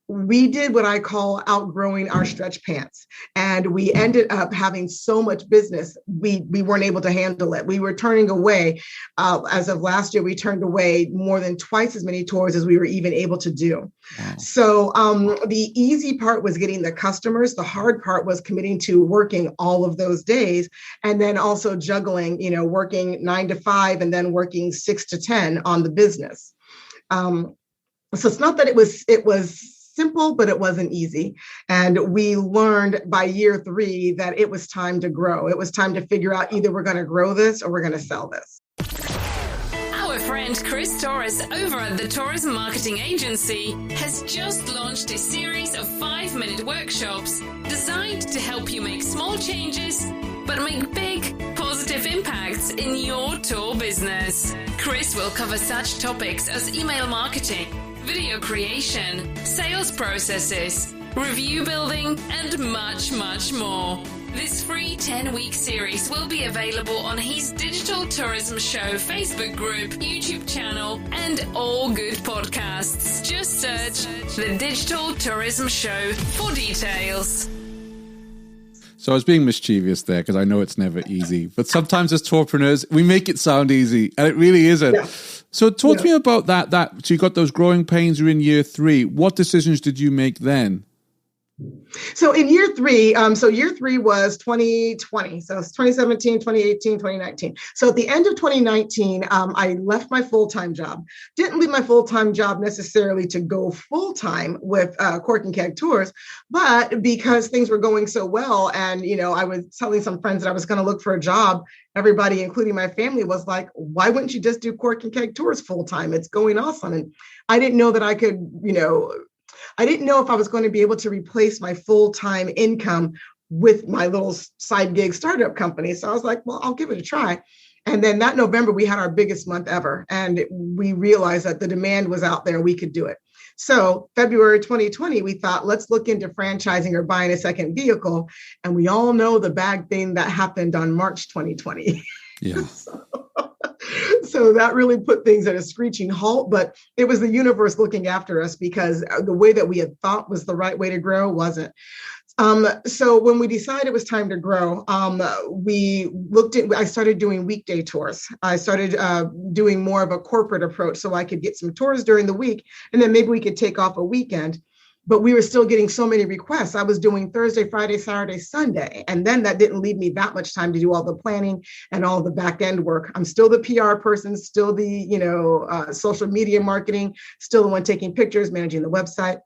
we did what I call outgrowing our stretch pants. And we ended up having so much business, we weren't able to handle it. We were turning away, as of last year, we turned away more than twice as many tours as we were even able to do. Wow. So the easy part was getting the customers. The hard part was committing to working all of those days and then also juggling, working 9 to 5 and then working 6 to 10 on the business. So it's not that it was simple, but it wasn't easy. And we learned by year 3 that it was time to grow. It was time to figure out either we're going to grow this or we're going to sell this. Our friend Chris Torres over at the Tourism Marketing Agency has just launched a series of 5-minute workshops designed to help you make small changes, but make big, positive impacts in your tour business. Chris will cover such topics as email marketing, video creation, sales processes, review building, and much, much more. This free 10-week series will be available on his Digital Tourism Show Facebook group, YouTube channel, and all good podcasts. Just search the Digital Tourism Show for details. So I was being mischievous there because I know it's never easy. But sometimes as tourpreneurs, we make it sound easy, and it really isn't. Yeah. So talk to me about that. So you got those growing pains, you're in year 3. What decisions did you make then? So in year 3, year 3 was 2020. So it's 2017, 2018, 2019. So at the end of 2019, I left my full-time job. Didn't leave my full-time job necessarily to go full-time with Cork and Keg Tours, but because things were going so well. And, I was telling some friends that I was going to look for a job. Everybody, including my family, was like, why wouldn't you just do Cork and Keg Tours full-time? It's going awesome. And I didn't know that I could, I didn't know if I was going to be able to replace my full-time income with my little side gig startup company. So I was like, well, I'll give it a try. And then that November, we had our biggest month ever. And we realized that the demand was out there. We could do it. So February 2020, we thought, let's look into franchising or buying a second vehicle. And we all know the bad thing that happened on March 2020. Yeah. So that really put things at a screeching halt, but it was the universe looking after us because the way that we had thought was the right way to grow wasn't. So when we decided it was time to grow, I started doing weekday tours. I started doing more of a corporate approach so I could get some tours during the week, and then maybe we could take off a weekend. But we were still getting so many requests. I was doing Thursday, Friday, Saturday, Sunday. And then that didn't leave me that much time to do all the planning and all the back end work. I'm still the PR person, still the, social media marketing, still the one taking pictures, managing the website.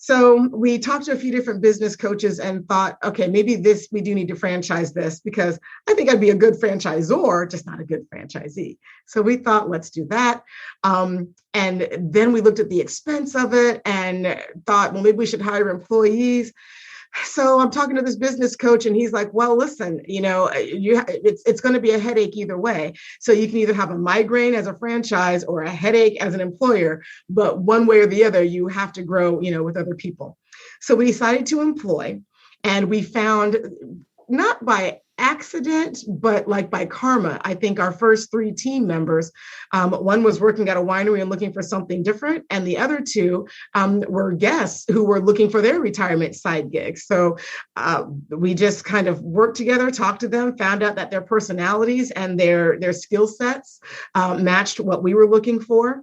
So we talked to a few different business coaches and thought, okay, maybe we do need to franchise this because I think I'd be a good franchisor, just not a good franchisee. So we thought, let's do that. And then we looked at the expense of it and thought, well, maybe we should hire employees. So I'm talking to this business coach and he's like, well, listen, it's going to be a headache either way. So you can either have a migraine as a franchise or a headache as an employer, but one way or the other, you have to grow, with other people. So we decided to employ, and we found, not by accident, but like by karma, I think our first 3 team members, one was working at a winery and looking for something different. And the other 2 were guests who were looking for their retirement side gigs. So we just kind of worked together, talked to them, found out that their personalities and their skill sets matched what we were looking for.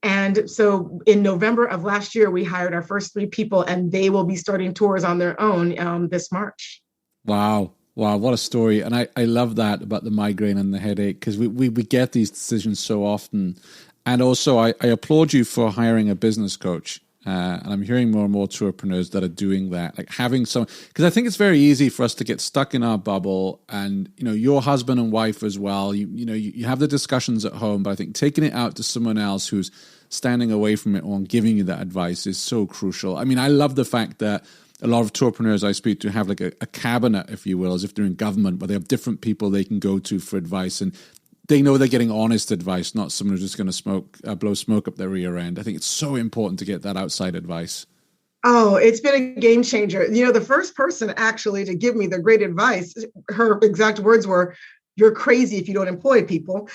And so in November of last year, we hired our first 3 people, and they will be starting tours on their own this March. Wow. Wow, what a story. And I love that about the migraine and the headache, because we get these decisions so often. And also, I applaud you for hiring a business coach. And I'm hearing more and more tourpreneurs that are doing that, like having some, because I think it's very easy for us to get stuck in our bubble. And, your husband and wife as well, you have the discussions at home, but I think taking it out to someone else who's standing away from it or giving you that advice is so crucial. I mean, I love the fact that a lot of tourpreneurs I speak to have like a cabinet, if you will, as if they're in government, but they have different people they can go to for advice, and they know they're getting honest advice, not someone who's just going to blow smoke up their rear end. I think it's so important to get that outside advice. Oh, it's been a game changer. The first person actually to give me the great advice, her exact words were, you're crazy if you don't employ people.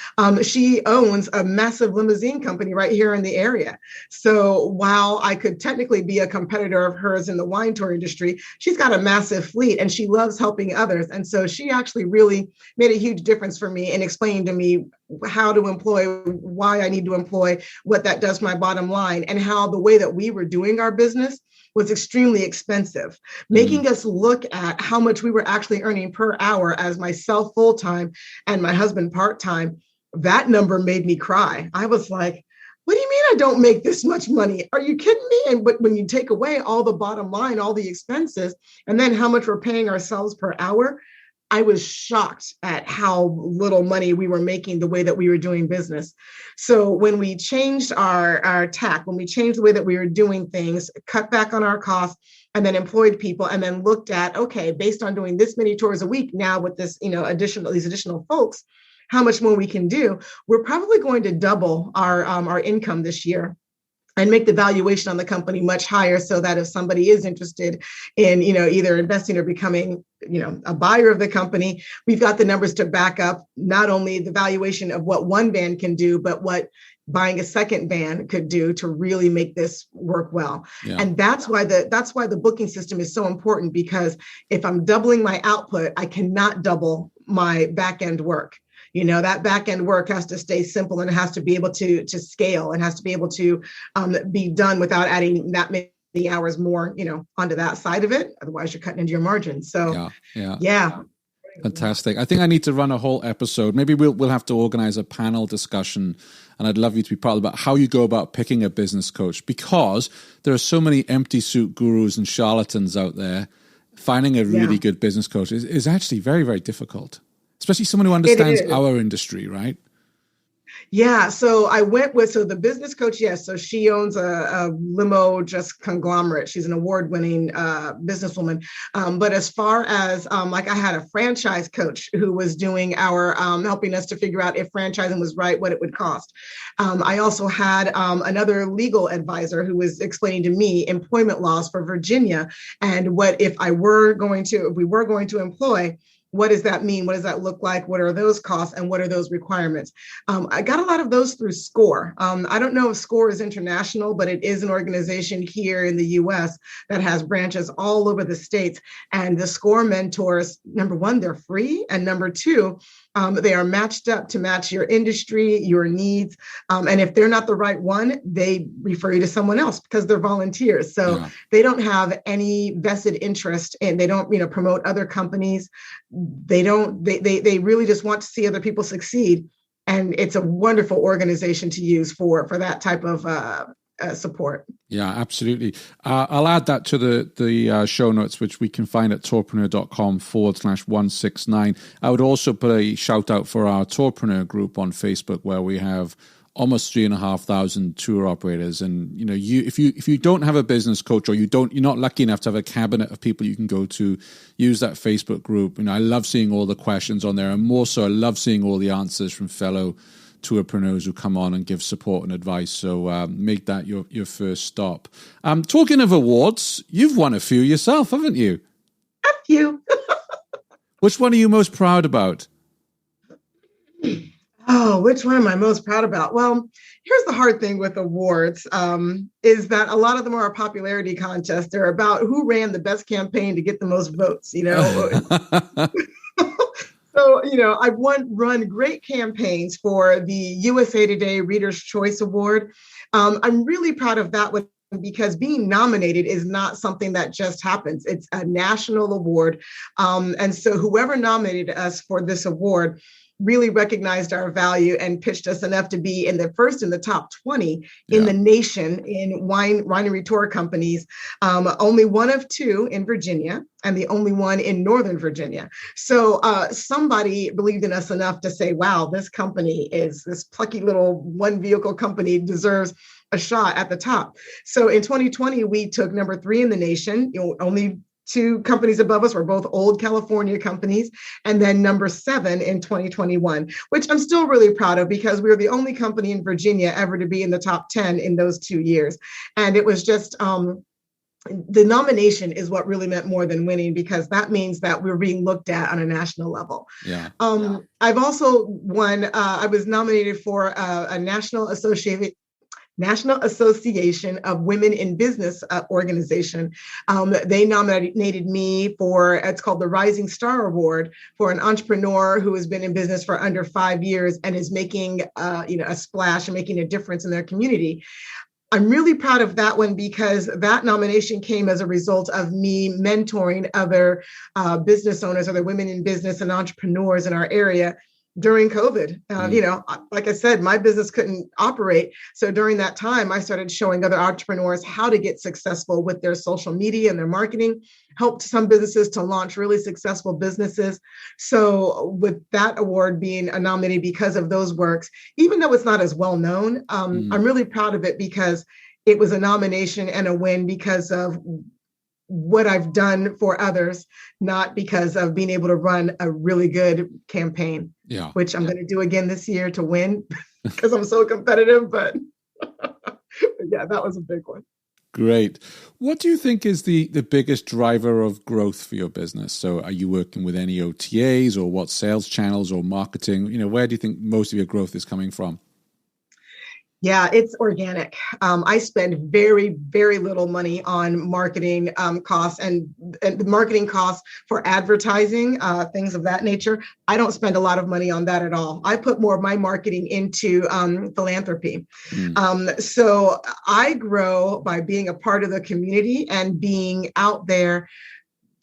She owns a massive limousine company right here in the area. So while I could technically be a competitor of hers in the wine tour industry, she's got a massive fleet and she loves helping others. And so she actually really made a huge difference for me in explaining to me how to employ, why I need to employ, what that does to my bottom line, and how the way that we were doing our business was extremely expensive, making us look at how much we were actually earning per hour as myself full-time and my husband part-time. That number made me cry. I was like, what do you mean I don't make this much money? Are you kidding me? But when you take away all the bottom line, all the expenses, and then how much we're paying ourselves per hour, I was shocked at how little money we were making the way that we were doing business. So when we changed our tack, when we changed the way that we were doing things, cut back on our costs, and then employed people, and then looked at, okay, based on doing this many tours a week now with this, these additional folks, how much more we can do, we're probably going to double our income this year and make the valuation on the company much higher, so that if somebody is interested in, either investing or becoming, a buyer of the company, we've got the numbers to back up not only the valuation of what one van can do, but what buying a second van could do to really make this work well. Yeah. And that's why the booking system is so important, because if I'm doubling my output, I cannot double my back end work. That back end work has to stay simple, and it has to be able to scale, and has to be able to be done without adding that many hours more, onto that side of it. Otherwise, you're cutting into your margin. So, yeah. Fantastic. I think I need to run a whole episode. Maybe we'll have to organize a panel discussion, and I'd love you to be part of about how you go about picking a business coach, because there are so many empty suit gurus and charlatans out there. Finding a really good business coach is actually very, very difficult. Especially someone who understands our industry, right? Yeah. So I went with, the business coach, yes. So she owns a limo just conglomerate. She's an award-winning businesswoman. But as far as I had a franchise coach who was doing our helping us to figure out if franchising was right, what it would cost. I also had another legal advisor who was explaining to me employment laws for Virginia, and what if we were going to employ. What does that mean? What does that look like? What are those costs, and what are those requirements? I got a lot of those through SCORE. I don't know if SCORE is international, but it is an organization here in the US that has branches all over the states. And the SCORE mentors, number one, they're free. And number two, they are matched up to match your industry, your needs. And if they're not the right one, they refer you to someone else because they're volunteers. So they don't have any vested interest, and they don't, promote other companies. They really just want to see other people succeed. And it's a wonderful organization to use for that type of support. Yeah, absolutely. I'll add that to the show notes, which we can find at tourpreneur.com/169. I would also put a shout out for our Tourpreneur group on Facebook, where we have almost 3,500 tour operators. And if you don't have a business coach, or you're not lucky enough to have a cabinet of people you can go to, use that Facebook group. I love seeing all the questions on there, and more so, I love seeing all the answers from fellow tourpreneurs who come on and give support and advice. So make that your first stop. Talking of awards, you've won a few yourself, haven't you? A few. Which one are you most proud about? Oh, which one am I most proud about? Well, here's the hard thing with awards, is that a lot of them are a popularity contest. They're about who ran the best campaign to get the most votes, So, I've run great campaigns for the USA Today Reader's Choice Award. I'm really proud of that one, because being nominated is not something that just happens. It's a national award. And so whoever nominated us for this award really recognized our value and pitched us enough to be in the top 20 in the nation in winery tour companies. Only one of two in Virginia, and the only one in Northern Virginia. So somebody believed in us enough to say, wow, this plucky little one vehicle company deserves a shot at the top. So in 2020, we took number 3 in the nation. Only 2 companies above us were both old California companies, and then number 7 in 2021, which I'm still really proud of, because we were the only company in Virginia ever to be in the top 10 in those 2 years. And it was just the nomination is what really meant more than winning, because that means that we're being looked at on a national level. Yeah. I've also won, I was nominated for a National Association of Women in Business organization. They nominated me for, it's called the Rising Star Award, for an entrepreneur who has been in business for under 5 years and is making a splash and making a difference in their community. I'm really proud of that one, because that nomination came as a result of me mentoring other business owners, other women in business and entrepreneurs in our area during COVID. Like I said, my business couldn't operate. So during that time, I started showing other entrepreneurs how to get successful with their social media and their marketing, helped some businesses to launch really successful businesses. So with that award being nominated because of those works, even though it's not as well known, I'm really proud of it, because it was a nomination and a win because of what I've done for others, not because of being able to run a really good campaign, which I'm going to do again this year to win, because I'm so competitive. But yeah, that was a big one. Great. What do you think is the biggest driver of growth for your business? So are you working with any OTAs, or what sales channels or marketing? Where do you think most of your growth is coming from? Yeah, it's organic. I spend very, very little money on marketing costs and marketing costs for advertising, things of that nature. I don't spend a lot of money on that at all. I put more of my marketing into philanthropy. So I grow by being a part of the community and being out there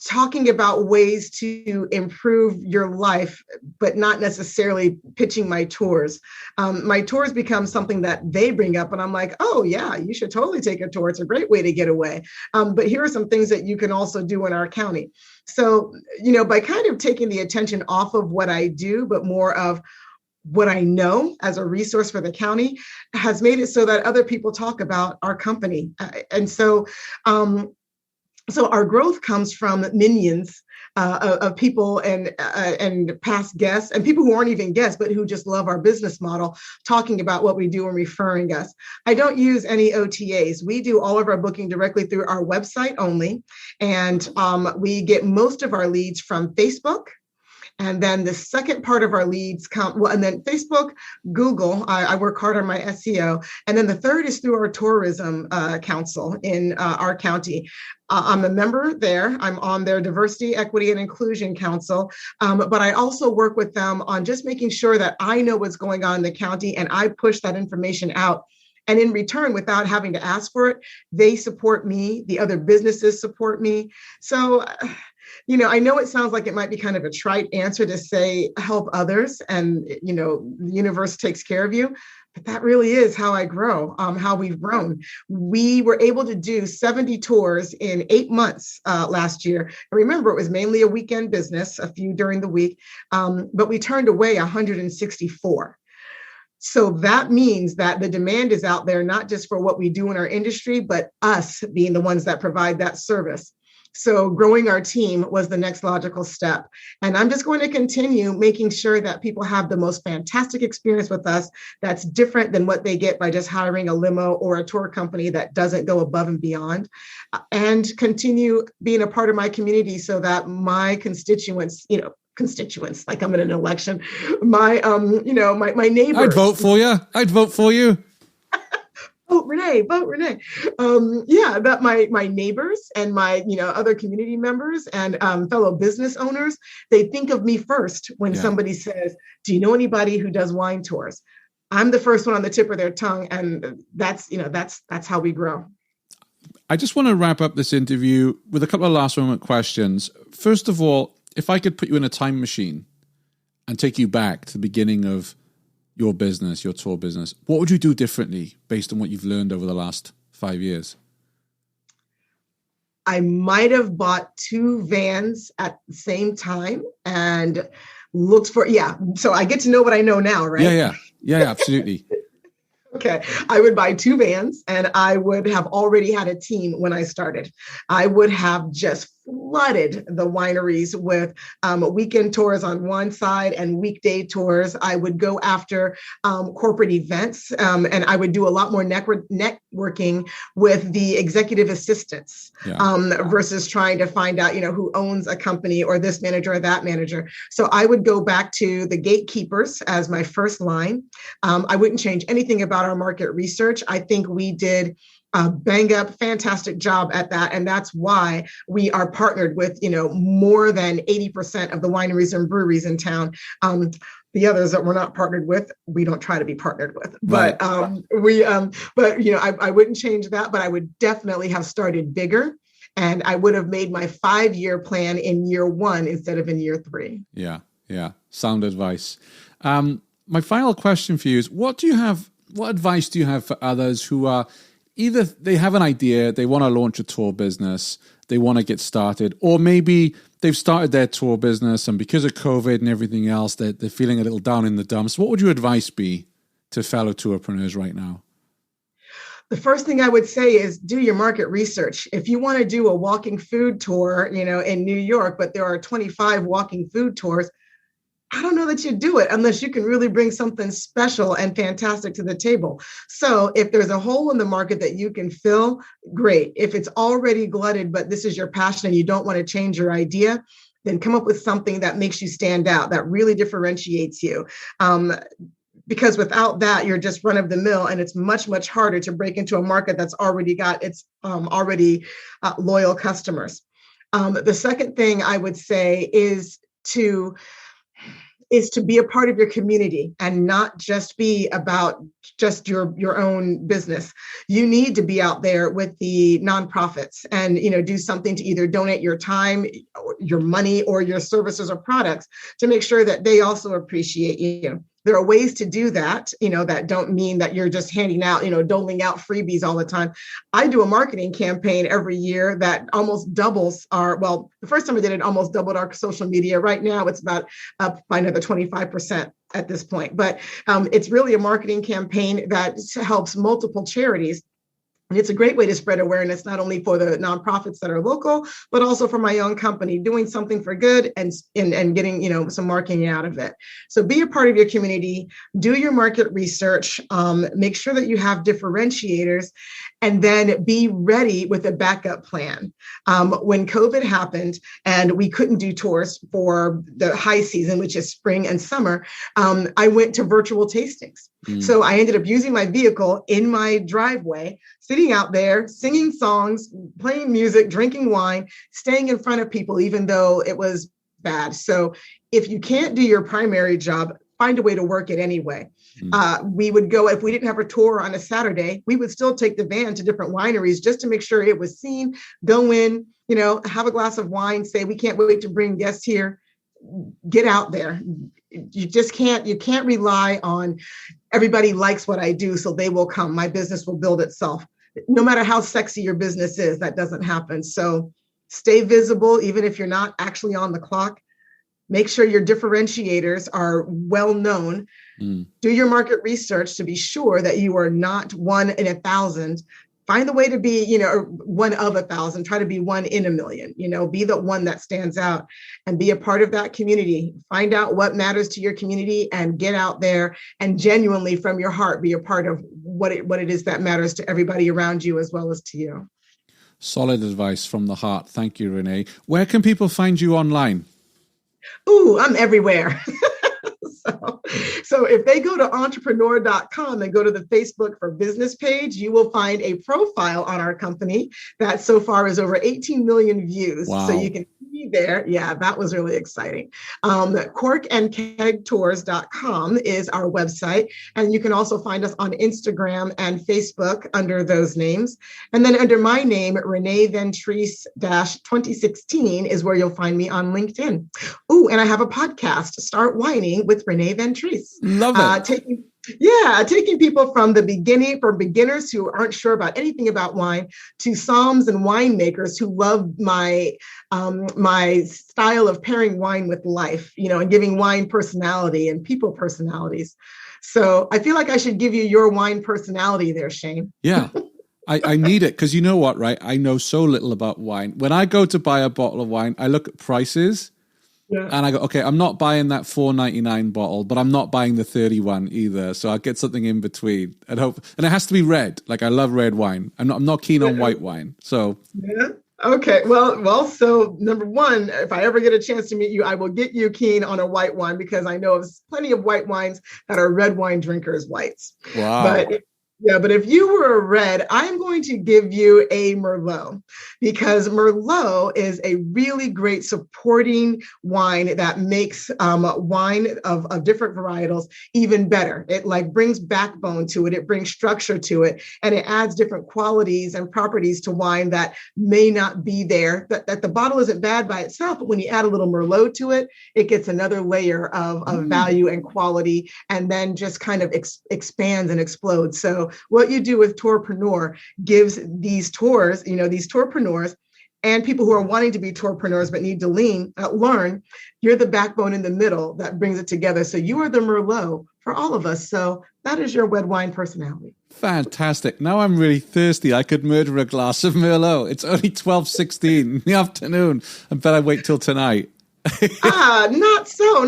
talking about ways to improve your life, but not necessarily pitching my tours. My tours become something that they bring up, and I'm like, oh yeah, you should totally take a tour. It's a great way to get away. But here are some things that you can also do in our county. So, by kind of taking the attention off of what I do, but more of what I know as a resource for the county, has made it so that other people talk about our company. So our growth comes from minions of people and past guests and people who aren't even guests, but who just love our business model, talking about what we do and referring us. I don't use any OTAs. We do all of our booking directly through our website only. And we get most of our leads from Facebook. And then the second part of our leads and then Facebook, Google, I work hard on my SEO. And then the third is through our tourism council in our county. I'm a member there. I'm on their Diversity, Equity, and Inclusion Council. But I also work with them on just making sure that I know what's going on in the county, and I push that information out. And in return, without having to ask for it, they support me. The other businesses support me. So, I know it sounds like it might be kind of a trite answer to say, help others and, the universe takes care of you. But that really is how I grow, how we've grown. We were able to do 70 tours in 8 months last year. And remember, it was mainly a weekend business, a few during the week, but we turned away 164. So that means that the demand is out there, not just for what we do in our industry, but us being the ones that provide that service. So growing our team was the next logical step. And I'm just going to continue making sure that people have the most fantastic experience with us that's different than what they get by just hiring a limo or a tour company that doesn't go above and beyond, and continue being a part of my community so that my constituents, like I'm in an election, my neighbors. I'd vote for you. Vote Renee. That my neighbors and my, other community members and fellow business owners, they think of me first when somebody says, do you know anybody who does wine tours? I'm the first one on the tip of their tongue. And that's how we grow. I just want to wrap up this interview with a couple of last moment questions. First of all, if I could put you in a time machine and take you back to the beginning of your business, your tour business, what would you do differently based on what you've learned over the last 5 years? I might have bought 2 vans at the same time and looked for, so I get to know what I know now, right? Yeah, absolutely. Okay, I would buy 2 vans and I would have already had a team when I started. I would have just, flooded the wineries with weekend tours on one side and weekday tours. I would go after corporate events, and I would do a lot more networking with the executive assistants versus trying to find out, who owns a company or this manager or that manager. So I would go back to the gatekeepers as my first line. I wouldn't change anything about our market research. I think we did bang up, fantastic job at that. And that's why we are partnered with, more than 80% of the wineries and breweries in town. The others that we're not partnered with, we don't try to be partnered with. Right. I wouldn't change that, but I would definitely have started bigger. And I would have made my 5-year plan in year 1 instead of in year 3. Yeah. Sound advice. My final question for you is, what advice do you have for others who are either they have an idea, they want to launch a tour business, they want to get started, or maybe they've started their tour business and because of COVID and everything else, they're feeling a little down in the dumps. What would your advice be to fellow tourpreneurs right now? The first thing I would say is do your market research. If you want to do a walking food tour, in New York, but there are 25 walking food tours, I don't know that you do it unless you can really bring something special and fantastic to the table. So if there's a hole in the market that you can fill, great. If it's already glutted, but this is your passion and you don't want to change your idea, then come up with something that makes you stand out, that really differentiates you. Because without that, you're just run of the mill, and it's much, much harder to break into a market that's already got its loyal customers. The second thing I would say is to be a part of your community and not just be about just your own business. You need to be out there with the nonprofits and, do something to either donate your time, your money, or your services or products to make sure that they also appreciate you. There are ways to do that, that don't mean that you're just handing out, doling out freebies all the time. I do a marketing campaign every year that almost doubles the first time I did it, almost doubled our social media. Right now, it's about up by another 25% at this point. But it's really a marketing campaign that helps multiple charities. And it's a great way to spread awareness, not only for the nonprofits that are local, but also for my own company, doing something for good and getting, some marketing out of it. So be a part of your community, do your market research, make sure that you have differentiators, and then be ready with a backup plan. When COVID happened and we couldn't do tours for the high season, which is spring and summer, I went to virtual tastings. So I ended up using my vehicle in my driveway, sitting out there, singing songs, playing music, drinking wine, staying in front of people, even though it was bad. So if you can't do your primary job, find a way to work it anyway. We would go, if we didn't have a tour on a Saturday, we would still take the van to different wineries just to make sure it was seen, go in, have a glass of wine, say, we can't wait to bring guests here, get out there. You can't rely on everybody likes what I do, so they will come. My business will build itself. No matter how sexy your business is, that doesn't happen. So stay visible, even if you're not actually on the clock. Make sure your differentiators are well known. Do your market research to be sure that you are not 1 in 1,000. Find the way to be, 1 of 1,000. Try to be 1 in 1,000,000. Be the one that stands out and be a part of that community. Find out what matters to your community and get out there and genuinely from your heart be a part of what it is that matters to everybody around you as well as to you. Solid advice from the heart. Thank you, Renee. Where can people find you online? Ooh, I'm everywhere. So if they go to entrepreneur.com and go to the Facebook for Business page, you will find a profile on our company that so far is over 18 million views. Wow. So you can see there. Yeah, that was really exciting. Corkandkegtours.com is our website. And you can also find us on Instagram and Facebook under those names. And then under my name, Renee Ventris-2016 is where you'll find me on LinkedIn. Ooh, and I have a podcast, Start Whining with Renee Ventris. Love it. Taking people from beginners who aren't sure about anything about wine to somms and winemakers who love my style of pairing wine with life, and giving wine personality and people personalities. So I feel like I should give you your wine personality there, Shane. Yeah. I need it because you know what, right? I know so little about wine. When I go to buy a bottle of wine, I look at prices and I go, okay, I'm not buying that $4.99 bottle, but I'm not buying the 31 either. So I'll get something in between and hope. And it has to be red. Like I love red wine. I'm not keen on white wine. So yeah. Okay. Well. So number one, if I ever get a chance to meet you, I will get you keen on a white wine because I know of plenty of white wines that are red wine drinkers' whites. Wow. But if you were a red, I'm going to give you a Merlot because Merlot is a really great supporting wine that makes wine of different varietals even better. It like brings backbone to it. It brings structure to it, and it adds different qualities and properties to wine that may not be there. That the bottle isn't bad by itself, but when you add a little Merlot to it, it gets another layer of value and quality, and then just kind of expands and explodes. So what you do with Tourpreneur gives these tours, these tourpreneurs and people who are wanting to be tourpreneurs but need to learn, you're the backbone in the middle that brings it together. So you are the Merlot for all of us. So that is your red wine personality. Fantastic. Now I'm really thirsty. I could murder a glass of Merlot. It's only 12:16 in the afternoon. I bet I wait till tonight. Not so.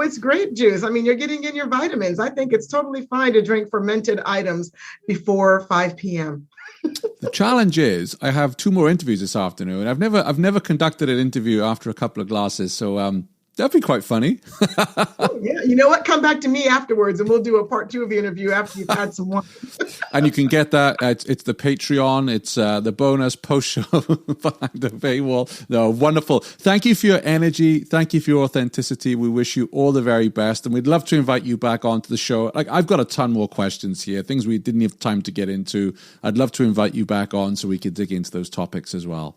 It's grape juice. I mean, you're getting in your vitamins. I think it's totally fine to drink fermented items before 5 p.m. The challenge is I have 2 more interviews this afternoon. I've never conducted an interview after a couple of glasses. So that'd be quite funny. Oh, yeah. You know what? Come back to me afterwards and we'll do a part 2 of the interview after you've had some wine. And you can get that. It's the Patreon. It's the bonus post show behind the paywall. No, wonderful. Thank you for your energy. Thank you for your authenticity. We wish you all the very best. And we'd love to invite you back onto the show. Like I've got a ton more questions here, things we didn't have time to get into. I'd love to invite you back on so we could dig into those topics as well.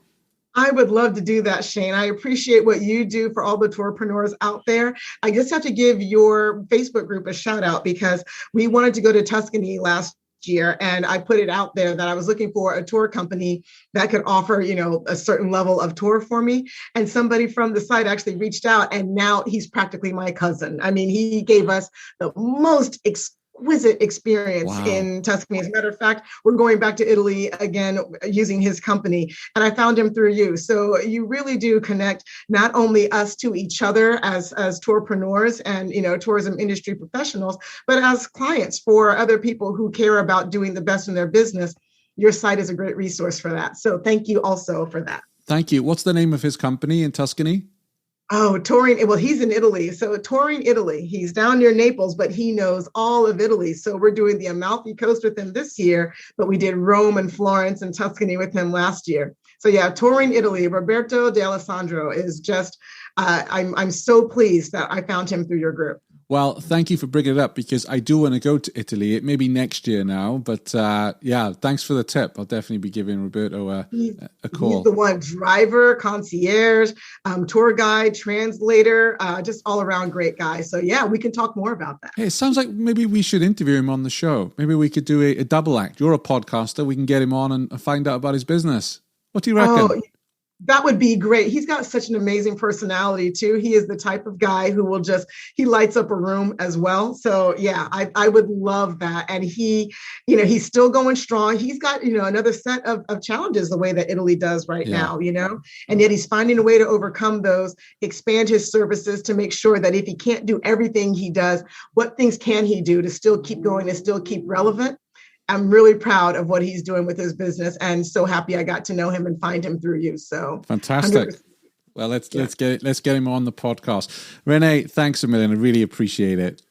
I would love to do that, Shane. I appreciate what you do for all the tourpreneurs out there. I just have to give your Facebook group a shout out because we wanted to go to Tuscany last year. And I put it out there that I was looking for a tour company that could offer, a certain level of tour for me. And somebody from the site actually reached out and now he's practically my cousin. I mean, he gave us the most exquisite experience in Tuscany. As a matter of fact, we're going back to Italy again using his company, and I found him through you. So you really do connect not only us to each other as tourpreneurs and tourism industry professionals, but as clients for other people who care about doing the best in their business. Your site is a great resource for that. So thank you also for that. Thank you. What's the name of his company in Tuscany? Oh, touring. Well, he's in Italy. So touring Italy. He's down near Naples, but he knows all of Italy. So we're doing the Amalfi Coast with him this year, but we did Rome and Florence and Tuscany with him last year. So yeah, touring Italy. Roberto D'Alessandro is just, I'm so pleased that I found him through your group. Well, thank you for bringing it up because I do want to go to Italy. It may be next year now, but thanks for the tip. I'll definitely be giving Roberto a call. He's the one, driver, concierge, tour guide, translator, just all around great guy. So yeah, we can talk more about that. Hey, it sounds like maybe we should interview him on the show. Maybe we could do a double act. You're a podcaster. We can get him on and find out about his business. What do you reckon? Oh, that would be great. He's got such an amazing personality too. He is the type of guy who will he lights up a room as well. So yeah, I would love that. And he's still going strong. He's got, another set of challenges the way that Italy does right now, and yet he's finding a way to overcome those, expand his services to make sure that if he can't do everything he does, what things can he do to still keep going and still keep relevant? I'm really proud of what he's doing with his business and so happy I got to know him and find him through you. So fantastic. 100%. Well, let's get him on the podcast. Renee, thanks a million. I really appreciate it.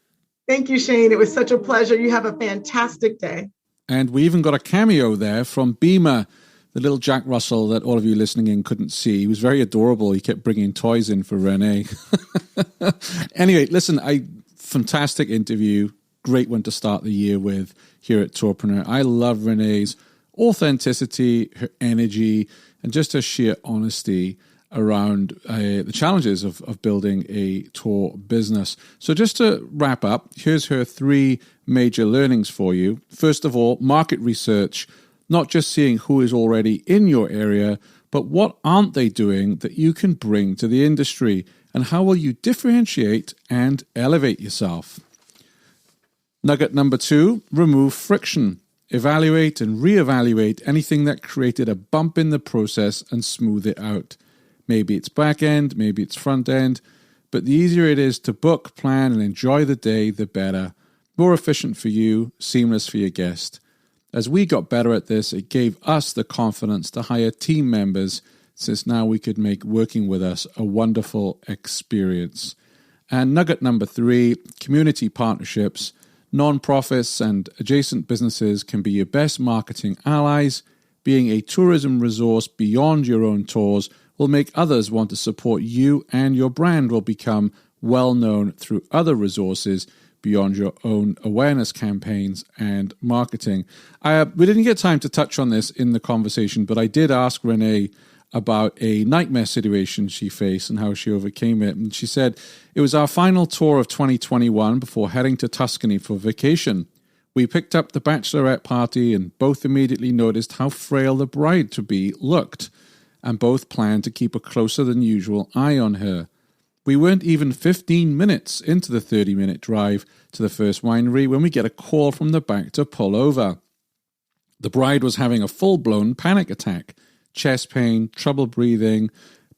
Thank you, Shane. It was such a pleasure. You have a fantastic day. And we even got a cameo there from Beamer, the little Jack Russell that all of you listening in couldn't see. He was very adorable. He kept bringing toys in for Renee. Anyway, listen, fantastic interview. Great one to start the year with here at Tourpreneur. I love Renee's authenticity, her energy, and just her sheer honesty around the challenges of building a tour business. So just to wrap up, here's her 3 major learnings for you. First of all, market research, not just seeing who is already in your area, but what aren't they doing that you can bring to the industry, and how will you differentiate and elevate yourself? Nugget number 2, remove friction. evaluate and reevaluate anything that created a bump in the process and smooth it out. Maybe it's back end, maybe it's front end, but the easier it is to book, plan, and enjoy the day, the better. More efficient for you, seamless for your guest. As we got better at this, it gave us the confidence to hire team members, since now we could make working with us a wonderful experience. And nugget number 3, community partnerships. Non-profits and adjacent businesses can be your best marketing allies. Being a tourism resource beyond your own tours will make others want to support you, and your brand will become well known through other resources beyond your own awareness campaigns and marketing. We didn't get time to touch on this in the conversation, but I did ask Renee about a nightmare situation she faced and how she overcame it. And she said, it was our final tour of 2021 before heading to Tuscany for vacation. We picked up the bachelorette party and both immediately noticed how frail the bride-to-be looked, and both planned to keep a closer than usual eye on her. We weren't even 15 minutes into the 30-minute drive to the first winery when we get a call from the back to pull over. The bride was having a full-blown panic attack, chest pain, trouble breathing,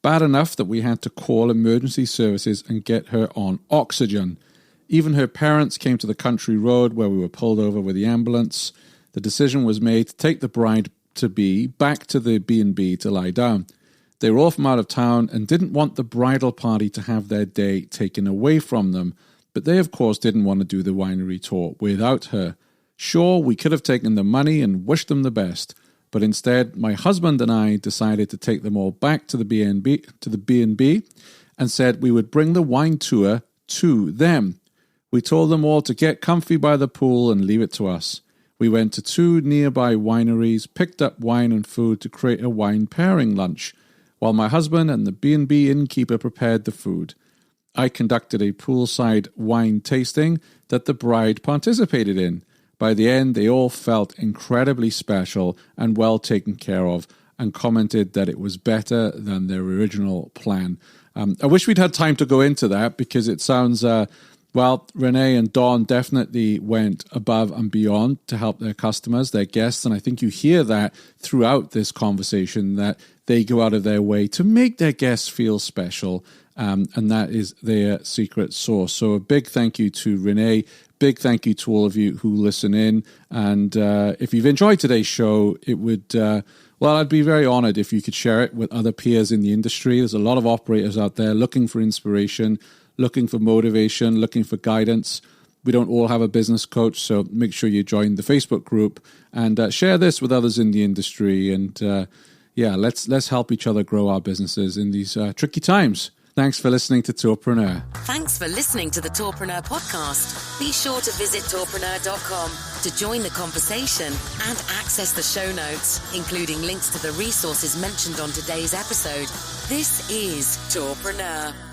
bad enough that we had to call emergency services and get her on oxygen. Even her parents came to the country road where we were pulled over with the ambulance. The decision was made to take the bride-to-be back to the B&B to lie down. They were all from out of town and didn't want the bridal party to have their day taken away from them, but they of course didn't want to do the winery tour without her. Sure, we could have taken the money and wished them the best, but instead my husband and I decided to take them all back to the B&B and said we would bring the wine tour to them. We told them all to get comfy by the pool and leave it to us. We went to 2 nearby wineries, picked up wine and food to create a wine pairing lunch, while my husband and the B&B innkeeper prepared the food. I conducted a poolside wine tasting that the bride participated in. By the end, they all felt incredibly special and well taken care of, and commented that it was better than their original plan. I wish we'd had time to go into that, because it sounds, Renee and Dawn definitely went above and beyond to help their customers, their guests, and I think you hear that throughout this conversation, that they go out of their way to make their guests feel special, and that is their secret sauce. So a big thank you to Renee, big thank you to all of you who listen in, and if you've enjoyed today's show, it would, I'd be very honored if you could share it with other peers in the industry. There's a lot of operators out there looking for inspiration, looking for motivation, looking for guidance. We don't all have a business coach, so make sure you join the Facebook group and share this with others in the industry. And let's help each other grow our businesses in these tricky times. Thanks for listening to Tourpreneur. Thanks for listening to the Tourpreneur podcast. Be sure to visit tourpreneur.com to join the conversation and access the show notes, including links to the resources mentioned on today's episode. This is Tourpreneur.